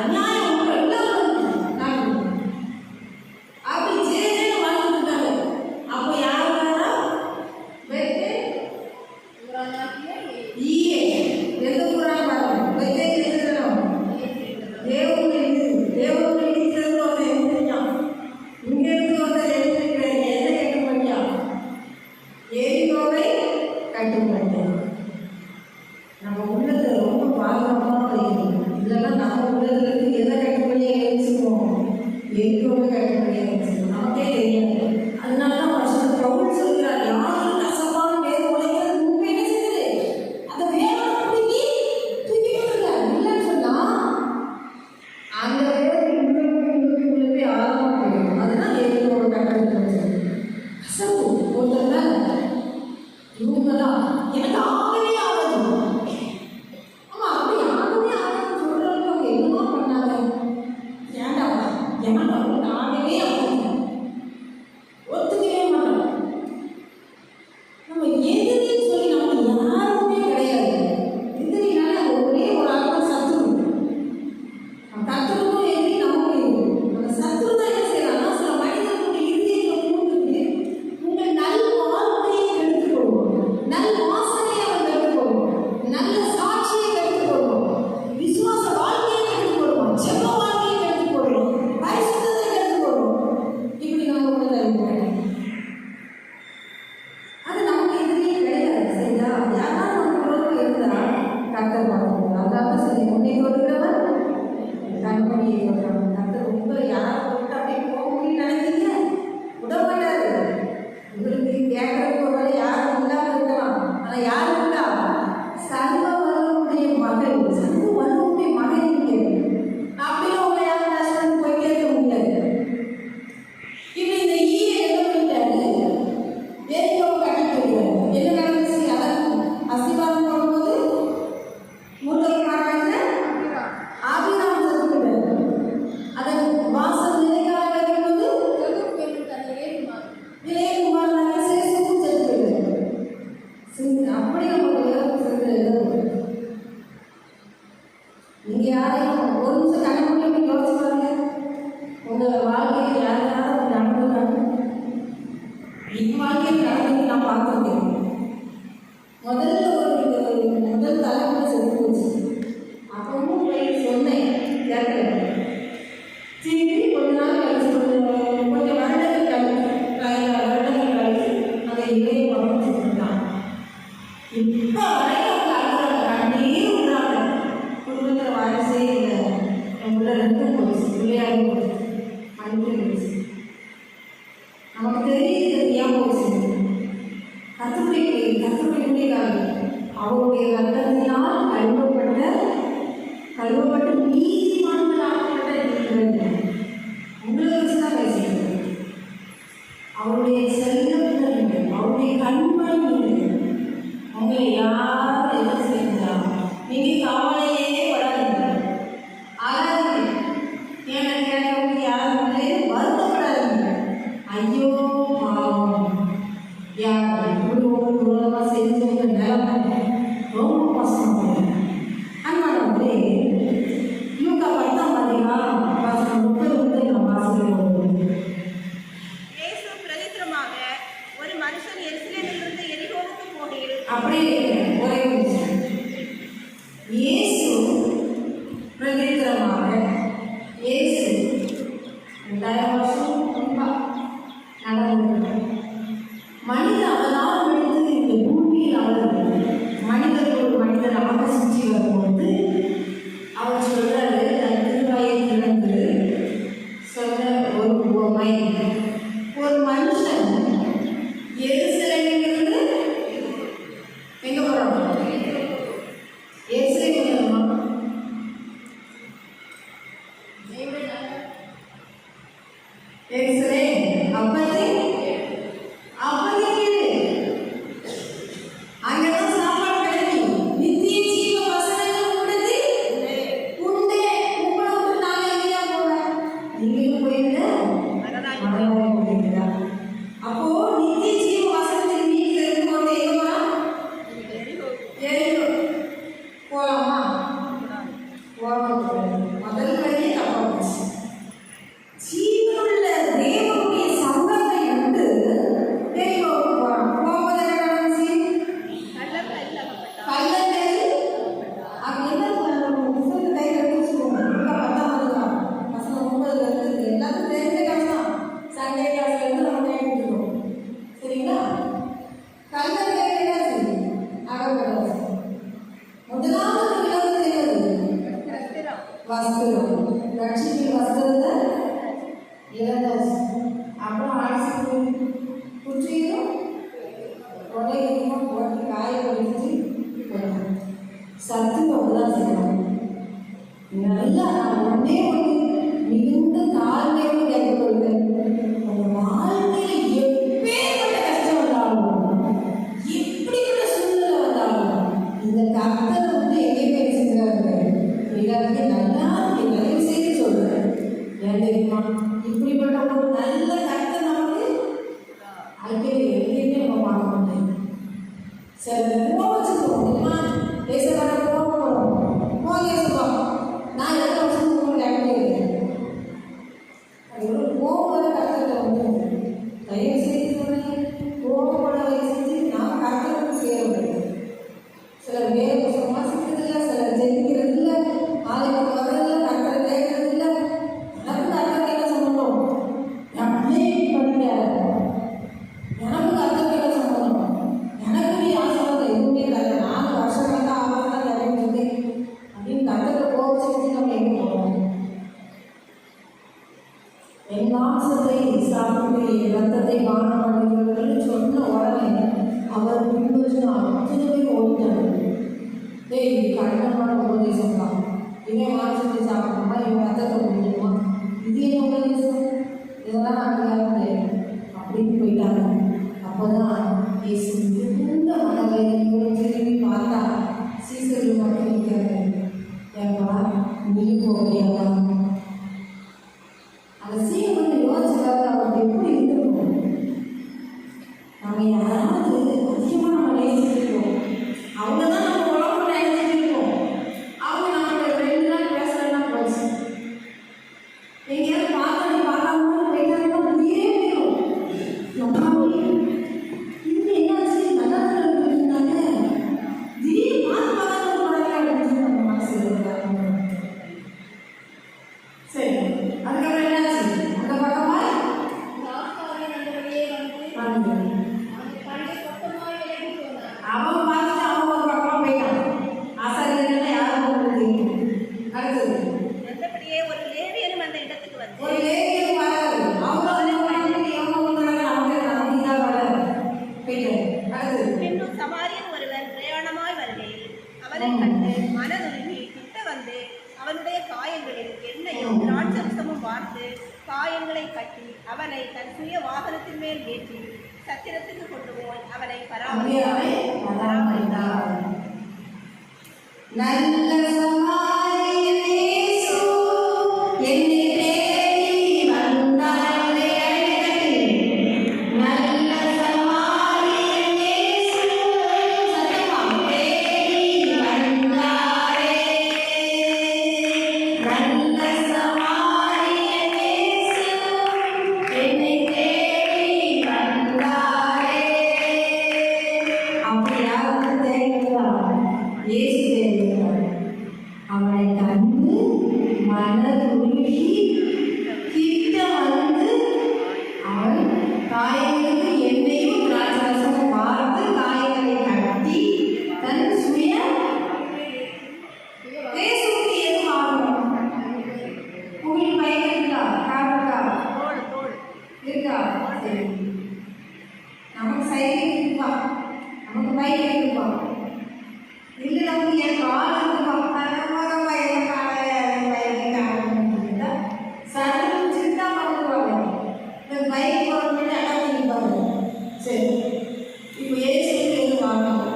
அநியாயம் உண்டோ எல்லாம் வந்து அப்படி ஜெயஜெயன்னு வாழ்ந்துட்டாங்க. அப்போ யார் வரா? பெத்தேல் ஈயே. எந்த ஊராக பாருங்க. பெத்தேல் இருக்கிறோம். தேவனுடைய இருக்கிறது ஒருத்தர் எழுந்திருக்கான். இங்க இருந்து ஒருத்தர் எழுந்திருக்கிறேன். எதை கட்டு பண்ணியா? எரிகோவை கட்டு பண்ணியா? நம்ம உள்ளத்தை ரொம்ப பாதுகாப்பாக வைக்கணும். இல்லைன்னா நம்ம உள்ளத்துல இருந்து எதை கட்டு பண்ணியா எழுச்சிக்குவோம்? எரிகோவை கட்டு பண்ணியா எழுச்சிக்குவோம். நமக்கே தெரியாது. அதனால தான் வருஷம் பவுல் சொல்கிறார், யாரும் கசப்பான வேறு உழைக்கிறது முன்பு என்ன செய்யுது? அந்த வேலை தூக்கி போடுங்க. இல்லைன்னு சொன்னா அந்த வேலை உள்ளே ஆழமாக போயிடும். அதுதான் எரிகோவை கட்டுறது. கசப்பு ஒருத்தர் இவங்கதான் எனக்கு ஆகவே ஆகாது. ஆமா, அப்படி ஆகவே ஆகாதுன்னு சொல்றவங்க அவங்க என்னமா பண்ணாங்க? ஏண்டா எனக்கு அவங்களுக்கு ஆகவே ஆகாது, ஒத்துக்கவே மாட்டோம். நம்ம எதிரின்னு சொல்லி நமக்கு யாருமே கிடையாது. எதிரினால ஒரே ஒரு ஆள் சத்துரு. கத்துருக்கும் எதிரி நமக்கு எதிரி. அந்த சத்துரு தான் என்ன செய்யறாங்கன்னா சில மனிதர்களுடைய இறுதியை கூப்பிட்டு உங்கள் நல் வாழ்க்கையை எடுத்துக் கொள்வோம், நல் வாசனையை அவங்க எடுத்துக் கொள்வோம், நல்ல சாட்சியை எடுத்துக் கொள்வோம், விசுவாச வாழ்க்கையை எடுத்துக் கொள்வோம், ஜெப வாழ்க்கையை எடுத்துக் கொள்வோம், பரிசுத்தத்தை எடுத்துக் கொள்வோம். இப்படி நம்ம உள்ள அது நமக்கு எதிரியே கிடையாது. கர்த்தருடைய ஊழியக்காரர் அவருடைய ரத்தத்தினால் கழுவப்பட்டு நீதிமான்களாக்கப்பட்ட நீங்கள் உங்களை வச்சுதான் பேசுகிறது. அவருடைய செல்வங்கள் அவருடைய கண்மணி உங்களை யாரும் எதுவும் செஞ்சாலும் நீங்கள் கவலையே படாதீங்க, அழாதீங்க, ஏன்னா கேட்கறவங்க யாரும் வந்து வருத்தப்படாதீங்க. ஐயோ பாவம் யார் இப்படி ஒவ்வொரு தூரமாக செஞ்சவங்க நிலைமை ரொம்ப கஷ்டம். அன்பானவர்களே, லூக்கா 10:30 நம்ம வாசிக்கிறோம். இயேசு பிரதித்திரமாக, ஒரு மனுஷன் எருசலேமிலிருந்து எரிகோவுக்கு போகையில் அப்படியே ஒரே விஷயம். இயேசு பிரதித்திரமாக இயேசு 2000 வருஷம் முன்பா நடந்தது. மனித அவதாரம் எடுத்து இந்த பூமியில் அவர் மனிதர்கள் ஒரு மனிதர் ஆகசிச்சு வரும்போது அவர் சொல்றாரு, தன் திருவாயை திறந்து சொன்ன ஒரு உவமை. ஒரு மனுஷன் எருசலேமிலிருந்து எங்க போறாங்க? எருசலேம் வருமா? எருசலேம் அப்பத்தை அங்கதான் சாப்பாடு கிடைக்கும். நித்திய ஜீவ வசனங்கள் உள்ளது உண்டே. உங்களை விட்டு நாங்க எங்கேயா போவேன்? நீங்களும் போயிருந்த மனதாய் போயிருந்தா. அப்போ நித்திய ஜீவ வசனத்தின் வீட்டில் இருக்கும்போது எங்கம்மா எரியும் போலாமா? போகக்கூடாது. முதல் வரையே தப்பா போச்சு. ஜீவனுள்ள தேவனுடைய சங்கத்தை விட்டு எரியோவுக்கு போறோம். போகும்போது என்ன நடந்துச்சு? கள்ளத்தறி அங்க என்ன புத்தகத்தை கையில் எடுத்து வச்சுக்கோங்க. 10:9 இருக்கு. எல்லாத்துக்கும் தெரிஞ்ச கதை தான். சண்டே கிளாஸ்ல இருந்து நம்ம கையில் எடுத்துக்கோம். சரிங்களா? கள்ளத்தறி என்னாச்சு? அகப்படாது. முதலாவது விலங்கு தெரியாது வஸ்திரம். லட்சுமி வஸ்திரத்தை இழந்தாச்சு. அப்புறம் அடிச்சு குச்சியும் கொலையும் போட்டு காய வச்சு சத்துவம் தான் செய்யணும். நல்லா நான் ஒன்றே மிகுந்த தாழ்மையோடு கேட்டுக்கொள்வேன். உங்கள் வாழ்க்கையில் எப்பேற்பட்ட கஷ்டம் வந்தாலும் எப்படிப்பட்ட சூழ்நிலை வந்தாலும் இந்த கர்த்தரை வந்து எங்கேயுமே செஞ்சுறாங்க. எல்லாருக்கும் நல்லா தயவு செய்து சொல்றேன். ஏன் தெரியுமா? இப்படிப்பட்ட ஒரு நல்ல கர்த்தர் நமக்கு அடிக்கடி எங்கேயுமே நம்ம பார்க்க முடியாது. சரி, கோவம் வச்சுருக்கோம் தெரியுமா? பேசப்பட கோவம் பேசுவோம். நான் எத்தனை வருஷம் உங்களுக்கு கேட்க அது ஒரு கோவம் கர்த்தத்தை வந்து தயவு செய்து சொன்னேன். கோவப்பட வயசு நான் கர்த்தருக்கு சேர முடியாது. சிலர் வேறு சுவாசிக்கிறது இல்லை, சிலர் ஜெயிக்கிறது இல்லை, ஆலயம் வரதில்லை, கர்த்தரை கேட்கறது இல்லை. எனக்கு கர்த்தருக்கு என்ன சம்பந்தம்? அப்படியே பண்ணிட்டாரு. எனக்கு கர்த்தருக்கு என்ன சம்பந்தம்? எனக்கு நீ ஆசீர்வாதம் எதுவுமே இல்லை. 4 வருஷம் வந்து ஆவாதான் நிறைவேற்றேன் அப்படின்னு கர்த்தரை கோபிச்சு நம்ம எங்கே போவோம்? என் மாம்சத்தை சாப்பிட்டு என் ரத்தத்தை பானம் பண்ணுகிறவர்கள் சொன்ன உடனே அவர் பின்பற்ற அத்தனை பேர் ஓடிட்டாங்க. டேய், கடினமான உபதேசம் தான். இவன் மாம்சத்தை சாப்பிடணுமா, இவன் ரத்தத்தை குடிக்கணுமா, இது என்ன உபதேசம்? இதெல்லாம் நான் கேட்கல அப்படின்னு போயிட்டாங்க. அப்போதான் இயேசு மிகுந்த மனவேதனையோடு திரும்பி பார்த்தா சீசர்கள் மட்டும் இருக்கிறாங்க. ஏன்பா நீ போகலையாவா? அந்த சீனை வந்து யோசிச்சாரு. அவருக்கு எப்படி இருக்கணும்? நம்ம யாராவது அதிகமாக நம்ம நேசிச்சிருக்கோம், அவங்க தான் நம்ம உலகம் நேசிச்சிருக்கோம். அவங்க நம்மளோட 2 நாள் பேசலன்னா போச்சு. எங்கேயாவது பார்த்து பார்க்காம போயிட்டாங்கன்னா உயிரே போயிடும். நம்ம இது என்னாச்சு? நல்லா அவனை கண்டு மனதுருகி கிட்ட வந்து அவனுடைய காயங்களில் எண்ணெயும் திராட்சரசமும் வார்த்து காயங்களை கட்டி அவனை தன் சுய வாகனத்தின் மேல் ஏற்றி சத்திரத்துக்கு கொண்டு போய் அவனை பராமரித்தார். நல்ல சமாரியன் இயேசு என்னை தேடி வந்தாரே. நல்ல சமாரியன் இயேசு சத்தமாக தேடி வந்தாரே. நல்ல சமாரியன் இயேசு என்னை தேடி வந்தாரே. அப்படி யாருக்கு தேவையா? இயேசு தேவையார். அவனை கண்டு மனதுருகி கிட்ட வந்து அவன் காயங்களுக்கு எண்ணெயும் திராட்சரசமும் வார்த்து காயங்களை கட்டி தன் சுய இயேசுவுக்கு எதுவும் ஆகணும். உங்களுக்கு பைக் இருக்கா? கார் இருக்கா? இருக்கா? சரி. நமக்கு சைக்கிள் இருக்குப்பா, நமக்கு பைக் இருக்குப்பா. இல்லை நமக்கு என் கால் இருக்குப்பா, நம்ம என் காலை சடங்கு சித்தா பண்ணுவாங்க. இந்த பைக் போகிறோம்னு அடம் பண்ணிப்பாங்க. சரி, இப்போ ஏசுக்கு எது வாங்கணும்?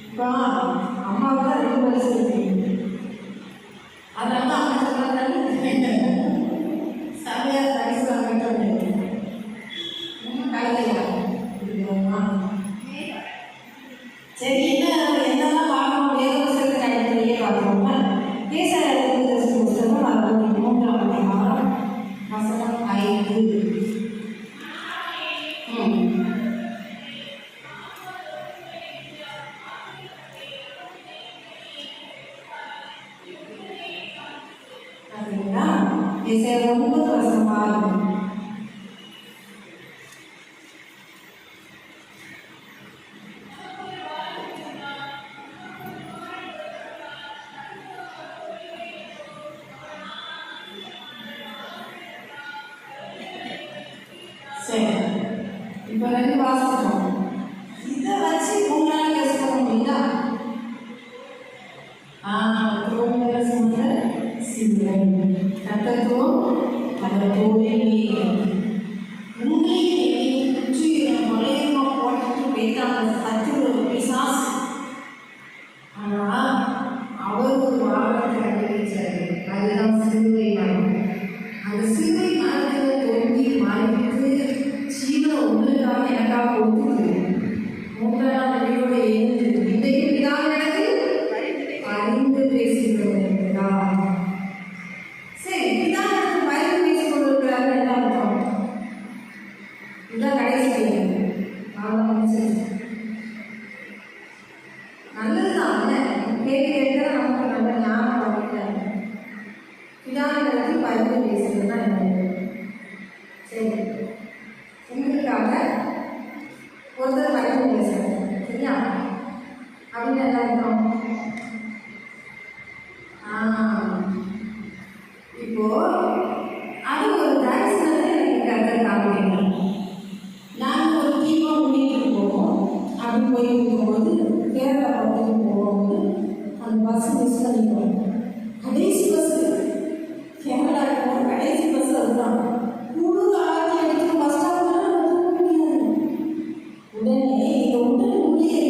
இப்போ அம்மாவுக்கு தான் 2 வயசு இருக்கு. அதனால அம்மா சொல்கிறாங்க சமையல் பரிசு வாங்கிட்டு கையிலையா? சரி, என்னெல்லாம் பார்க்கணும்? ஏதோ புத்தகத்தை அடிப்படையே பார்க்கணும்னா ஏசாயா புத்தகம் 63ஆம் அதிகாரம் வசனம் 5. அப்படின்னா ஏசாயா 9 வசனம் 6. சரி, இப்போ 2 வாசிக்கிறோம். இதை வச்சு உங்களால் யோசிக்க முடியுதா? தோன்ற சுமந்த சிந்தன் கத்தத்துவம் அந்த தோழிலே உங்களையும் குச்சி மலையமாக போட்டு பேசாம சத்து ஒரு பிசாசு. ஆனால் அவர் ஒரு வாகனத்தை கண்டுபிடிச்சாரு. அதுதான் சிலுவை மரம். அந்த சிலுவை மரத்தில் தோன்றி மறைத்து ஜீவனை உங்களுக்காக எனக்காக கொடுத்துருக்கு. 3ஆம் நாளோட எழுந்து இன்றைக்கு இதான் எனக்கு அறிந்து பேசிக்கொண்டிருக்கிறா. சரி, இதான் எனக்கு பயிர் பேசிக் கொண்டிருக்கிறாரு. என்ன அர்த்தம்? இதுதான் கடைசி நல்லதுதான். கேள்வி கேட்க நமக்கு நல்ல ஞானம் பண்ணிட்டாங்க. பிதாவினருக்கு பயிர் பேசுறதுன்னா என்ன? சரி, உங்களுக்காக ஒருத்தர் பயிர் பேசுறாங்க, சரியா? அப்படின்னு என்ன அர்த்தம்? இப்போ அது ஒரு தரிசனத்தை எனக்கு கருத்தை காமிக்கணும். நாங்கள் ஒரு தீபம் முடிட்டு போவோம். அப்படி போயிட்டு இருக்கும்போது கேரளா பக்கத்துக்கு போகும்போது அந்த பஸ் மிஸ் பண்ணிப்போம். கடைசி பஸ்ஸு கேரளா போகிற கடைசி பஸ் அதுதான். முழு ஆட்சி எடுத்து பஸ் ஸ்டாப்லாம் போக முடியாது. உடனே இந்த உடல் உள்ளே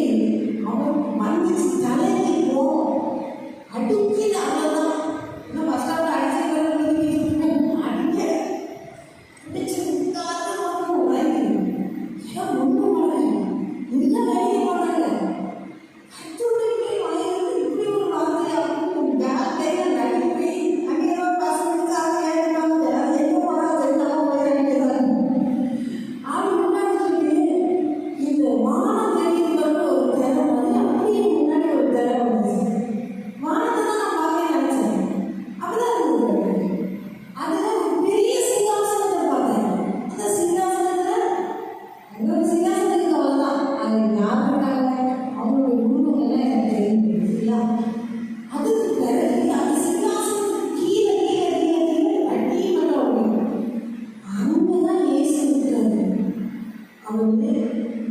அவன் வந்துச்சு தலைக்கு போகும் அடிக்கல. அவ்வளோதான். இன்னும் பஸ் ஸ்டாப்பில் அடிச்சு அடிக்க அடிச்சு காத்து போகணும். உழைக்கு ஏன் ஒன்றும் பண்ணல, இல்லை வேலைக்கு போனாங்க. கத்தோடு வளையிறது இப்படி ஒரு வார்த்தையாகும். பேக் நடி போய் அங்கே பஸ் முடிச்சு அதை ஏற்றாங்க. அது எங்கே போனாலும் தெரிஞ்சாலும் போய் நினைக்கிறாங்க. ஆள் முன்னாடி சொல்லி இந்த வானம் தெரியுதுன்னு ஒரு திரை வந்து அப்படியே முன்னாடி ஒரு திரை வந்து வானத்தை தான் நான் பார்க்க நினைச்சேன். அப்படிதான் இருந்தது. அதுதான் ஒரு பெரிய சிங்காசனத்தை பார்த்தேன். அந்த சிங்காசனத்தில் ஒரு சிங்காசனத்துக்கு அவ்வளோதான். அது யார் இருக்காங்க, அவங்களுடைய குடும்பங்கள்லாம் எனக்கு தெரியும், சரியா? அதுக்கு பிறகு அந்த சிங்காசனத்துக்கு கீழே கீழே கீழே கீழே அடிமட்டம் அங்கே தான் இயேசு இருக்கிறாரு. அவர்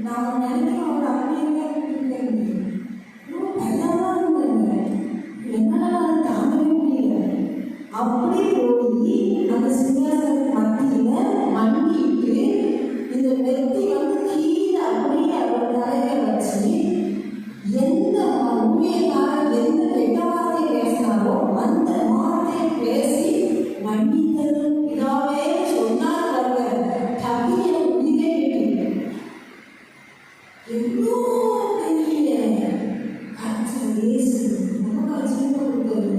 நான் நினைக்கிறேன் அவர் அப்படியே பயமாக இருந்தது. என்னால் அதை தாங்கவே முடியல. அப்படி போய் அந்த சிங்காசனத்து மத்தியில் மண்டிட்டு இந்த வெற்றி வந்து கீழே அப்படியே அவர் தலையில வச்சு எந்த ஊழியக்காரர் எந்த கெட்ட வார்த்தை பேசினாரோ அந்த வார்த்தையை பேசி மன்னித்தல் இதாவே சொன்னார். டக்குனு உயிரே விட்டு எவ்வளோ பெரிய கருத்து பேசு ரொம்ப கஷ்டமா இருக்குது.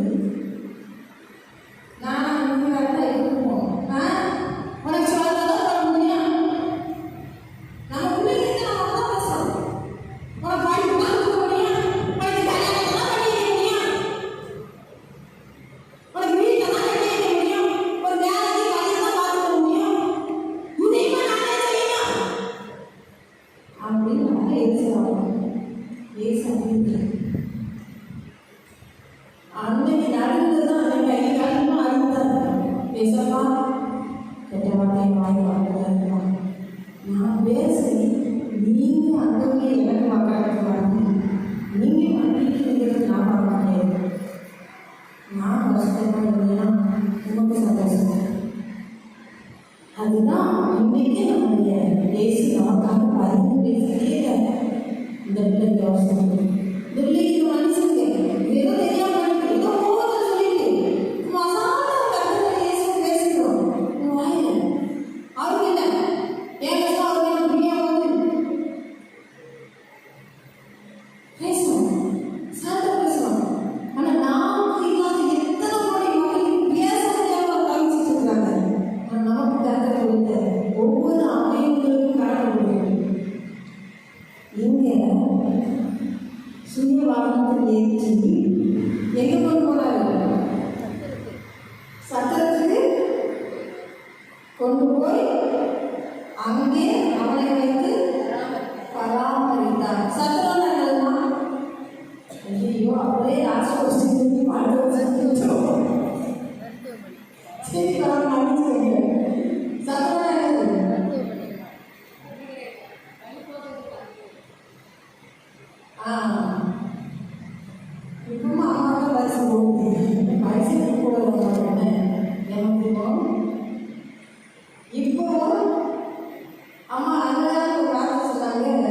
நான் உண்மையாக இருக்கோம். உனக்கு சொல்லதான் சொல்ல முடியும். நம்ம பிள்ளைங்க நம்ம தான் பேசணும். உனக்கு படிப்பு தான் கொடுக்க முடியும். உனக்கு கல்யாணம் தான் பண்ணி வைக்க முடியும். உனக்கு வீட்டை தான் கட்டி வைக்க முடியும். ஒரு வேலைக்கு வழியை தான் பார்த்துக்க முடியும். இதையுமா நானே செய்யணும் அப்படின்னு நம்ம ஏசு அன்னைக்கு நடந்ததுதான் அன்னைக்கு கை காலமா அழுந்தாங்க. பேசப்பா கெட்ட வார்த்தையை வாங்கி வாங்க நான் பேசி நீங்க அங்கே எனக்கு மக்களுக்கு நீங்க பண்ணிட்டு நான் பார்க்க நான் கஷ்டமா இல்லைன்னா உனக்கு சந்தோஷம். அதுதான் இன்னைக்கு நம்முடைய பேசி நமக்காக பதிவு பேசிட்டே இந்த பிள்ளைக்கு அவசரம். இந்த பிள்ளைக்கு மனுஷனுக்கு ஏதோ தெரியாம ஏதோ போவதை சொல்லிட்டு பேசுகிறோம் வாயில அவருக்கு என்ன ஏன் பேசணும் அவருக்கு என்ன புரியாம பேசணும் சாந்தா பேசணும். ஆனா நாம இல்லாத எத்தனை கோடி மக்கள் பேச முடியாம காமிச்சிட்டு இருக்காங்க. நமக்கு கருத்தை கொடுத்த ஒவ்வொரு அமைப்புகளுக்கும் கடவுள் இங்க சுய வாகனத்தில் ஏற்றி எங்க கொண்டு போனாரு? சத்திரத்துக்கு கொண்டு போய் அங்கே அவனை வைத்து பராமரித்தார். சத்திரம் நல்லதுதான். ஐயோ அப்படியே லாஸ்ட் கொஸ்டின் சரி பராமரிச்சு சத்திரம் நல்லது. இப்பவும் அம்மாவோட வயசு போகுது. வயசு கூட எனக்கு இப்போ அம்மா அந்த ஒரு வார்த்தை சொன்னாங்க.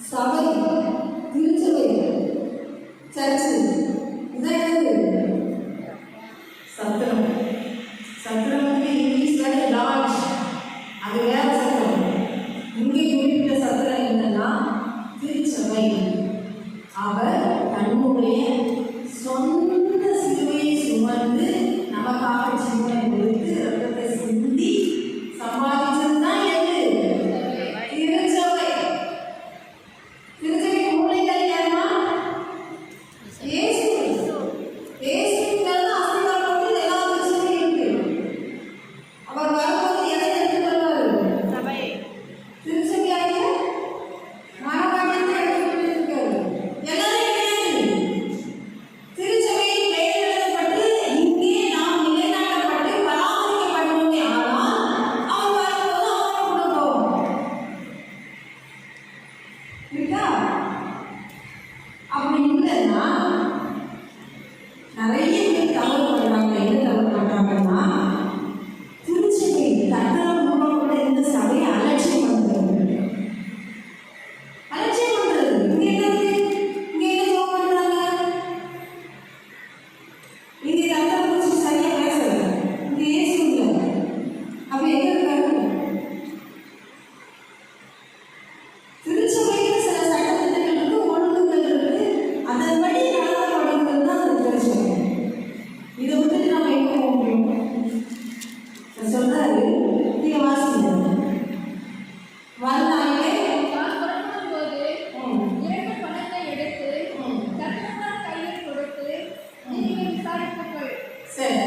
சபை திருச்சபை சர்ச்சு இதான் என்னது சத்திரம். சத்திரம் வந்து இங்கிலீஷ்ல லாட்ஜ், அது வேற சத்திரம். இங்கே குறிப்பிட்ட சத்திரம் என்னன்னா திருச்சபை. அவர் தன்னுடைய சொந்த சிலுவையை சுமந்து நமக்காக ஜீவனை கொடுத்து ரத்தத்தை சிந்தி சம்பாதிச்சதுதான் எது? திருச்சபை. திருச்சபை மூளைகள் யாருமா? இயேசு. இயேசுங்கிறது ஆசீர்வாதத்தில் எல்லா திருச்சபையும் இருக்கு. அவர் வரும்போது எதை எடுத்து வருவாரு? சபை. திருச்சபையாக மனவாட்டத்தை எடுத்து இருக்காரு. எல்லாரும் கிடையாது. திருச்சபையில் பெயர் எழுதப்பட்டு இங்கே நாம் நிலைநாட்டப்பட்டு பராமரிக்கப்படுவோமே. ஆனால் அவர் வரும்போது அவர் கூட போவோம் இருக்கா? அப்படி இல்லைன்னா நிறைய பேர் தவறு பண்றாங்க. என்ன தவறு பண்றாங்கன்னா திருச்சபை கட்டணம் மூலம் கூட இந்த சபையை அலட்சியம் பண்றது. அலட்சியம் பண்றது இங்க என்னது? இங்க என்ன ஜோம் பண்றாங்க? இங்க கட்டணம் குறிச்சு சரியா பேசல. இங்க ஏசு இல்லை. அப்ப எங்க இருக்காரு? திருச்சபையில் சில சட்டத்திட்டங்கள் இருக்கு, ஒழுங்குகள் இருக்கு. அதன்படி நடத்தப்படுகிறது தான் அந்த திருச்சபை. இதை விட்டுட்டு நம்ம எங்க போக முடியும்? சொல்றாரு நீங்க வாசிங்க. வாழ்நாளிலே நான் புறப்படும்போது 2 பணத்தை எடுத்து சட்டத்தார் கையில் கொடுத்து நீங்கள் விசாரிப்புகள். சரி,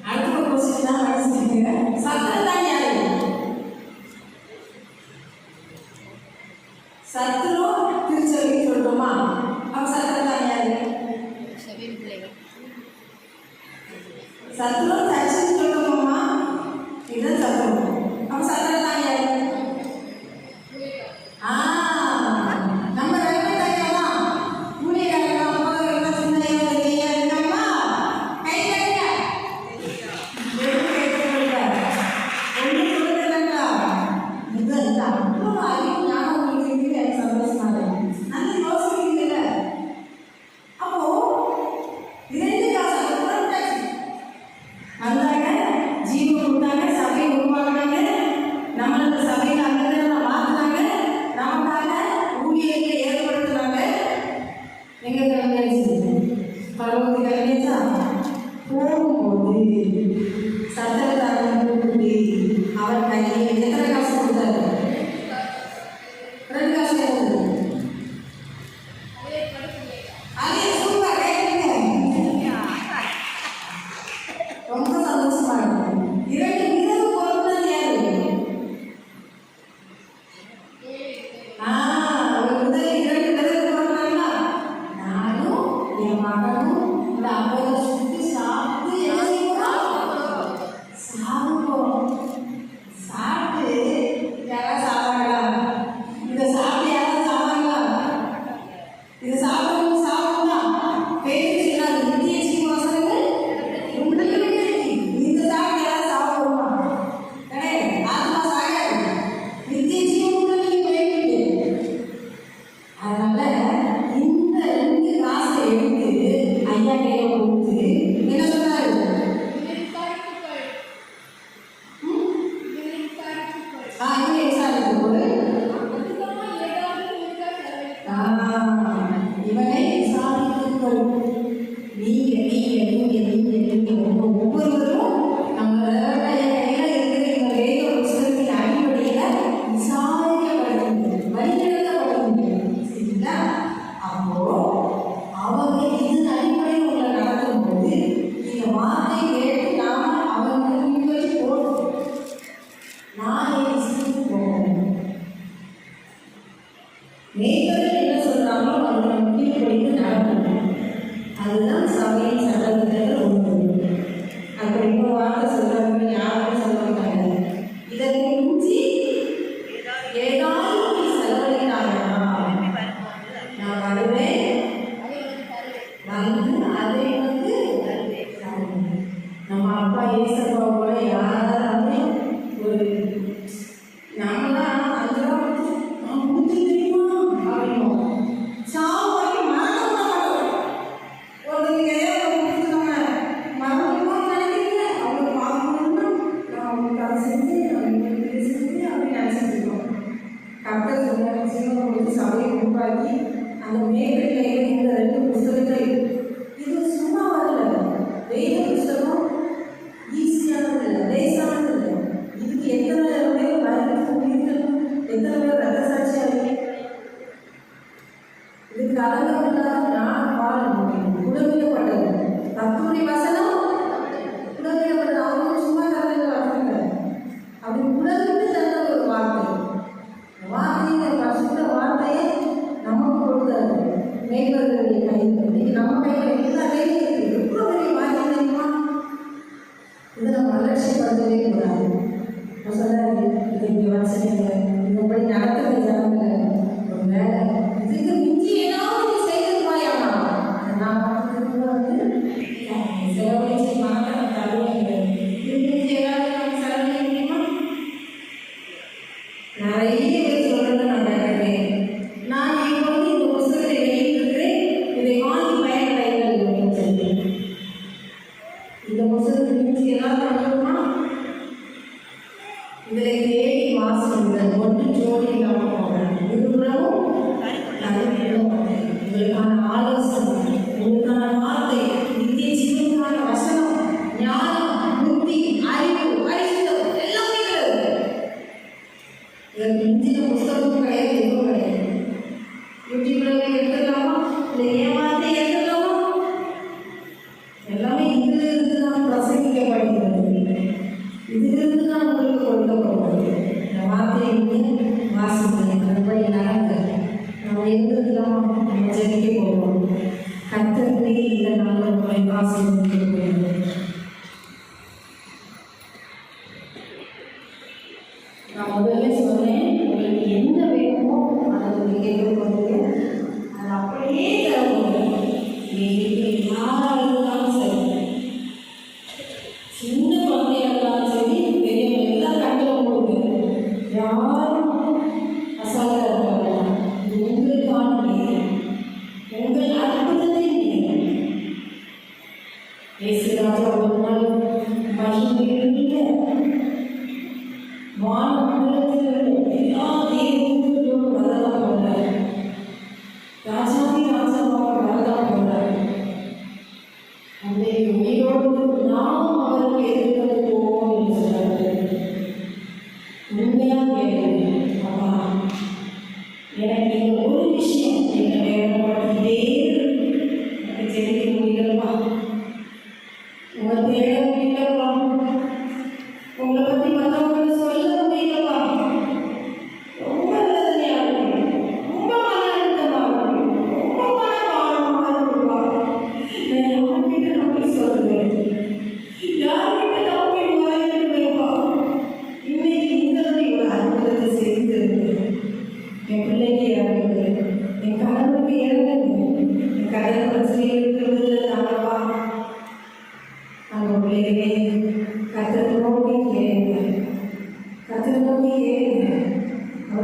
அடுத்த ஒரு கொஸ்டின் தான் வாசிக்கிறீங்க. சத்திரம் தான் யாரு? சத்திரம் திருச்சபை சொல்றோமா? அப்ப சத்திரம் தான் யாரு? சத்திரம் சர்ச்சுன்னு சொல்றோமா? இதுதான் சத்திரம். அப்ப சத்திரம் தான் யாரு? ஒரு முதல் 2 விரல் போடுறாங்களா, நானும் என் மகனும் இந்த அப்பத்தை சுற்றி சாப்பிட்டு என்ன செய்வோம்? சாப்பிடுவோம். சாப்பிட்டு யாராவது சாப்பிட்றாங்களா? இதை சாப்பிட்டு யாராவது சாப்பிட்றாங்களா? இது சாப்பிடுறது சாப்பிடலாம். பேருக்கு சொல்லாது நித்திய ஜீவவாசனைகள் உங்களுக்குள்ளே இருக்கு. இந்த சாப்பிட்டு யாராவது சாப்பிடுவோமா? கிடையாது. ஆத்மா சாகாது. நித்திய ஜீவன் உங்களுக்கு போயிட்டு. அதனால இந்த 2 காசை எடுத்து ஐயா கையில கொடுத்து என்ன சொன்னாரு? இவரை விசாரித்து போது இவனை விசாரித்துக்கொள். நீங்க ஒவ்வொருவரும் நம்மளுடைய கையில இருக்கிற இந்த வேத புஸ்தகத்தின் அடிப்படையில விசாரிக்கப்படுகிறது, வழிநடத்தப்படுகிறது. சரிங்களா? அப்போ அவங்க இதன் அடிப்படையில் உங்களை நடத்தும் போது இந்த வார்த்தை கேட்டு நாம அவங்களுக்கு முன்வழி போடுறோம். நான் என் இஷ்டத்துக்கு போகணும். மேய்ப்பர்கள் என்ன சொல்றாங்களோ அவங்களை கீழ்ப்படிந்து நடக்கணும். அதுதான் சபையின் சட்டத்திட்டங்கள் ஒன்று. அப்படி இன்னொரு வார்த்தை சொல்றாங்க, யாருமே சொல்ல மாட்டாங்க. இதற்கு மிஞ்சி ஏதாவது நீ செலவழித்தாயா, நான் வருவேன், வந்து அதை வந்து தருவேன். நம்ம அப்பா ஏசப்பா போல யாராலுமே ஒரு நாமெல்லாம் அதெல்லாம் நான் முடிஞ்சு தெரியுமா அப்படின்னோம். சாவு வரைக்கும் மரணம் தான். ஒருத்தருக்கு எதாவது முடிச்சுக்கோங்க மரணமா நினைக்கிறீங்க, அவங்க பார்க்கணும்னா நான் அவங்களுக்கு அதை செஞ்சு நான் இவங்களுக்கு இது செஞ்சு அப்படின்னு நினச்சிட்டு இருக்கோம். கர்த்தர் சொன்ன ஜீவனை கொடுத்து சபையை உருவாக்கி அந்த மேற்கில் எழுதிய 2 புஸ்தகங்கள் இது சும்மா வரல. வேத புஸ்தகம் ஈஸியானது இல்லை, லேசானது இல்லை. இதுக்கு எத்தனை பேர் மரணத்துக்கு உயிர்கள், எத்தனை பேர் ரத்த சாட்சியாக இதுக்கு அழகாக இல்லாத நான் பாட முடியும். உடம்பிடப்பட்டது தத்துவடைய வசனம் உடம்பிடப்பட்டது. அவங்க சும்மா தரல வசனங்க அப்படி உடம்பிட்டு தந்த ஒரு வார்த்தை. வார்த்தையை பரிசுத்த வார்த்தையை நமக்கு கொடுத்தாரு மேய்ப்பர்களுடைய கையில். இன்னைக்கு நம்ம கையில் எல்லா கையிலும் இருக்குது. எவ்வளோ பெரிய வார்த்தை தெரியுமா? இதை நம்ம அலட்சியப்படுத்தவே கூடாது. நான் சொல்றாரு, இதை இங்கே வச்சுருங்க, இப்படி நடத்துகிற ஜனங்களை ஒரு வேலை இதுக்கு மிஞ்சி ஏதாவது நீ செய்திருப்பாயாமா, அதை நான் பார்த்துட்டு வந்து செலவழிச்சு பணத்தை நான் தருவேன். இதுக்கு மிஞ்சி ஏதாவது நம்ம செலவழிக்க முடியுமா? நிறைய பேர் சொல்றதை நான் கேட்கிறேன். நான் இப்போ வந்து இந்த புத்தகத்தை வெளியிட்டிருக்கிறேன், இதை வாங்கி பயனடைங்கள் அப்படின்னு சொல்லி. இந்த புத்தகத்தை மிஞ்சி ஏதாவது பண்ணுமா? இதில் தேடி வாசல் ஒன்று ஜோடி இல்லாமல் போகிறேன். இருபுறமும் உங்களுக்கான ஆலோசனை, உங்களுக்கான வார்த்தை, நித்திய ஜீவனுக்கான வசனம், ஞானம், புத்தி, அறிவு, பரிசுத்தம் எல்லாமே இருக்கிறது. இதற்கு மிஞ்சின புஸ்தகமும் கிடையாது, எதுவும் கிடையாது. யூடியூப்ல எடுத்துக்கலாமா, இல்லை என் வார்த்தை எடுத்துக்கலாமா? எல்லாமே இதிலிருந்து தான் பிரசங்கிக்கப்படுகிறது. இதிலிருந்து தான் உங்களுக்கு கொடுக்கப்படுகிறது. இந்த வார்த்தையை வாசிப்பது அதுபடி நடங்க. நம்ம இருந்துக்கலாமா, நம்ம ஜெயிக்க போகிறோம். கர்த்தருக்கு இந்த நாள் உங்களை ஆசீர்வதிக்க. நான் முதல்ல சொன்னேன், உங்களுக்கு என்ன வேணுமோ அதை நீங்கள் கேட்கப்படுங்க, அதை அப்படியே தரப்படுங்க. நீங்கள் யாராக இருந்தாலும் சரி, சின்ன குழந்தையாக இருந்தாலும் சரி, பெரியவங்க எல்லாம் கண்டிப்பாக கொடுங்க. யாரும்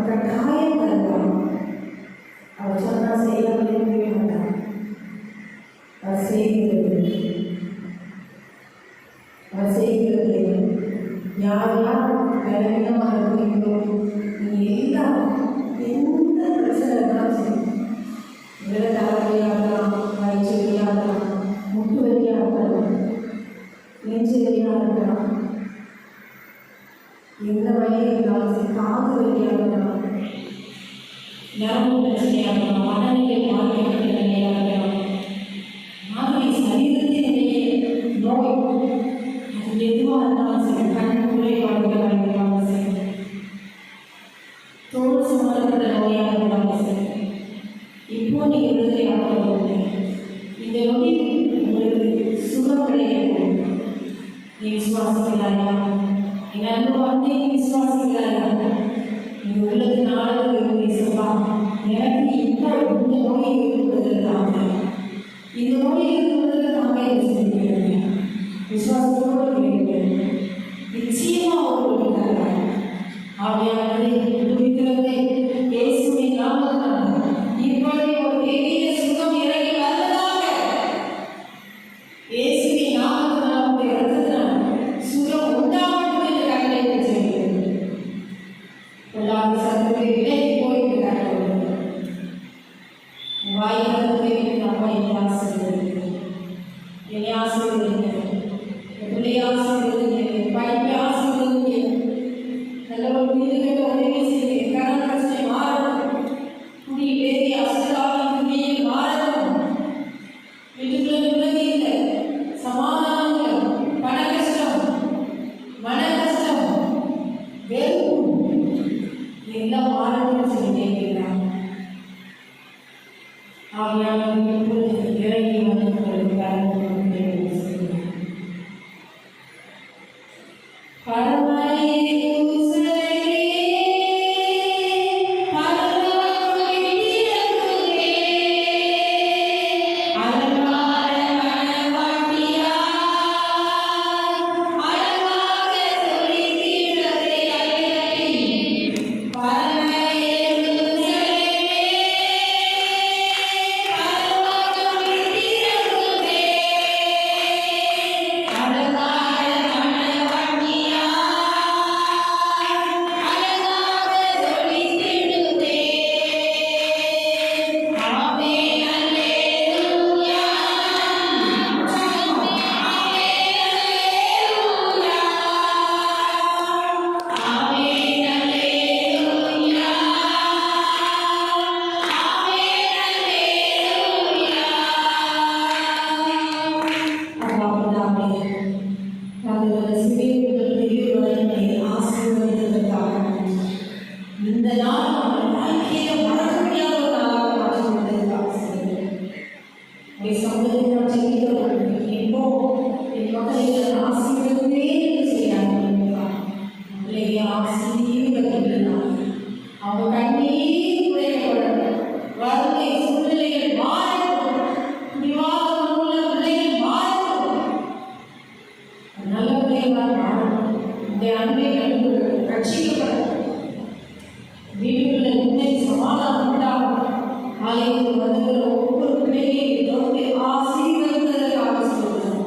கட்டாயம் தருவார். அவர் சொன்னால் செய்யாமல் இருக்கவே மாட்டார். அவர் செய்கிறது யார் யார் பலவீனமாக இருக்கிறீங்களோ நீங்கள் எல்லாம் எந்த பிரச்சனை இருந்தாலும் சரி, இதில் தலைவலியாகலாம், வயிற்று வலியாகலாம், முட்டு வலியாக இருக்கலாம், நெஞ்சு வலியாக இருக்கலாம், எந்த வழியாக இருந்தாலும் சரி, காது வலியாக இருக்கலாம், நரம்பு பிரச்சனையாக இருக்கலாம், மனநிலை மாற்றப்பட்ட நிலையாக இருக்கலாம், மாதிரி சரீரத்தினுடைய நோய் அது எதுவாக இருந்தாலும் சரி, கண் குறைபாடுகளாக இருந்தாலும் சரி, தோல் சம்பந்தப்பட்ட நோயாக இருந்தாலும் சரி, இப்போ நீங்கள் விடுதலையாக போகுது. இந்த நோய் உங்களுக்கு சுகம் கிடைக்கும். நீ விசுவாசிக்கிறாயா? என் அன்பு வார்த்தை நீ விசுவாசிக்கிறாயா? நீ உள்ளது நாளும் இருந்து சொல்லலாம், எனக்கு இப்போ இந்த நோயை இருக்கிறதுக்காக இந்த நோயை இருக்கிறதுக்காக செய்கிறேன். விசுவாசத்தோடு இருக்கிறேன். நிச்சயமாக அவர்களுக்கு தருவார். ஆவியானவரே, துதிக்கிறவரே, இயேசுவின் நாமத்தினால இப்பொழுது ஒரு பெரிய சுகம் இறங்கி வருவதாக. இயேசுவின் நாமத்தினால உடைய இரத்தத்தினால் சுகம் உண்டாகட்டும் என்று கட்டளை செய்கிறேன். பொல்லாத சத்துருவை விலகி போய்விட்டார்கள். வாய்களுக்கு நம்ம என்னை ஆசீர்வதிக்கிறேன். என்னை ஆசீர்வதிக்கிறேன். என்னுடைய ஆசீர்வதிக்கிறேன். படிப்பை ஆசீர்வதிக்கிறேன். நல்ல ஒரு வீடுகளை உதவி செய்கிறேன். கடன் பிரச்சனை மாறணும். குடி வேதி அசுராவின் குடியில் மாறணும். வீட்டுக்குள்ள நிம்மதி இல்லை, சமாதானம் இல்லை, பண கஷ்டம், மன கஷ்டம், வெறுப்பு எல்லாம் மாறணும்னு சொல்லி கேட்கிறாங்க. ஆவியானவர் இப்பொழுது இறங்கி வந்து உங்களுக்கு இந்த நாள் நம்ம வாழ்க்கையில மறக்க முடியாத ஒரு நாளாக மாற்றி கொண்டிருக்காங்க. சமூகத்தில் செய்கிறோம். இப்போ என் மக்களை ஆசீர்வதித்தே செய்கிறாங்க. ஆசீர்வதிக்கிறாங்க. அவங்க கண்ணீர் குறைக்கப்படணும். வாழ்க்கை சூழ்நிலைகள் மாறணும். பிடிவாதம் உள்ள பிள்ளைகள் மாறணும். நல்ல பிள்ளைகளாக மாறணும். இந்த அன்பை கண்டு ரட்சிக்கப்படணும். வீடுகளில் உண்மை சமாதானம் உண்டாகும். ஆலயத்தில் வருகிற ஒவ்வொரு பிள்ளைகளையும் தொட்டு ஆசீர்வதிப்பதற்காக சொல்கிறோம்.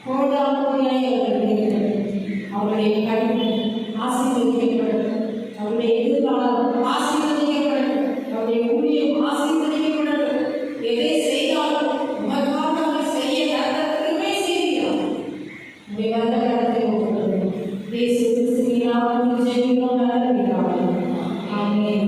கோடானோடியாய் அவருடைய கல்வி ஆசீர்வதிக்கப்படும். அவருடைய எதிர்காலம் ஆசீர்வதிக்கப்படும். அவருடைய ஊழியம் ஆசீர்வதிக்கப்படும். எதை செய்தாலும் உமக்காக அவர் செய்ய கருத்துமே செய்கிறார். உடைய வந்த கருத்தை ஒப்புக்கொள்ளும். இயேசு கிறிஸ்துவின் நாமத்தில் ஜெபிக்கிறோம். நல்ல பிதாவே. ஆமென்.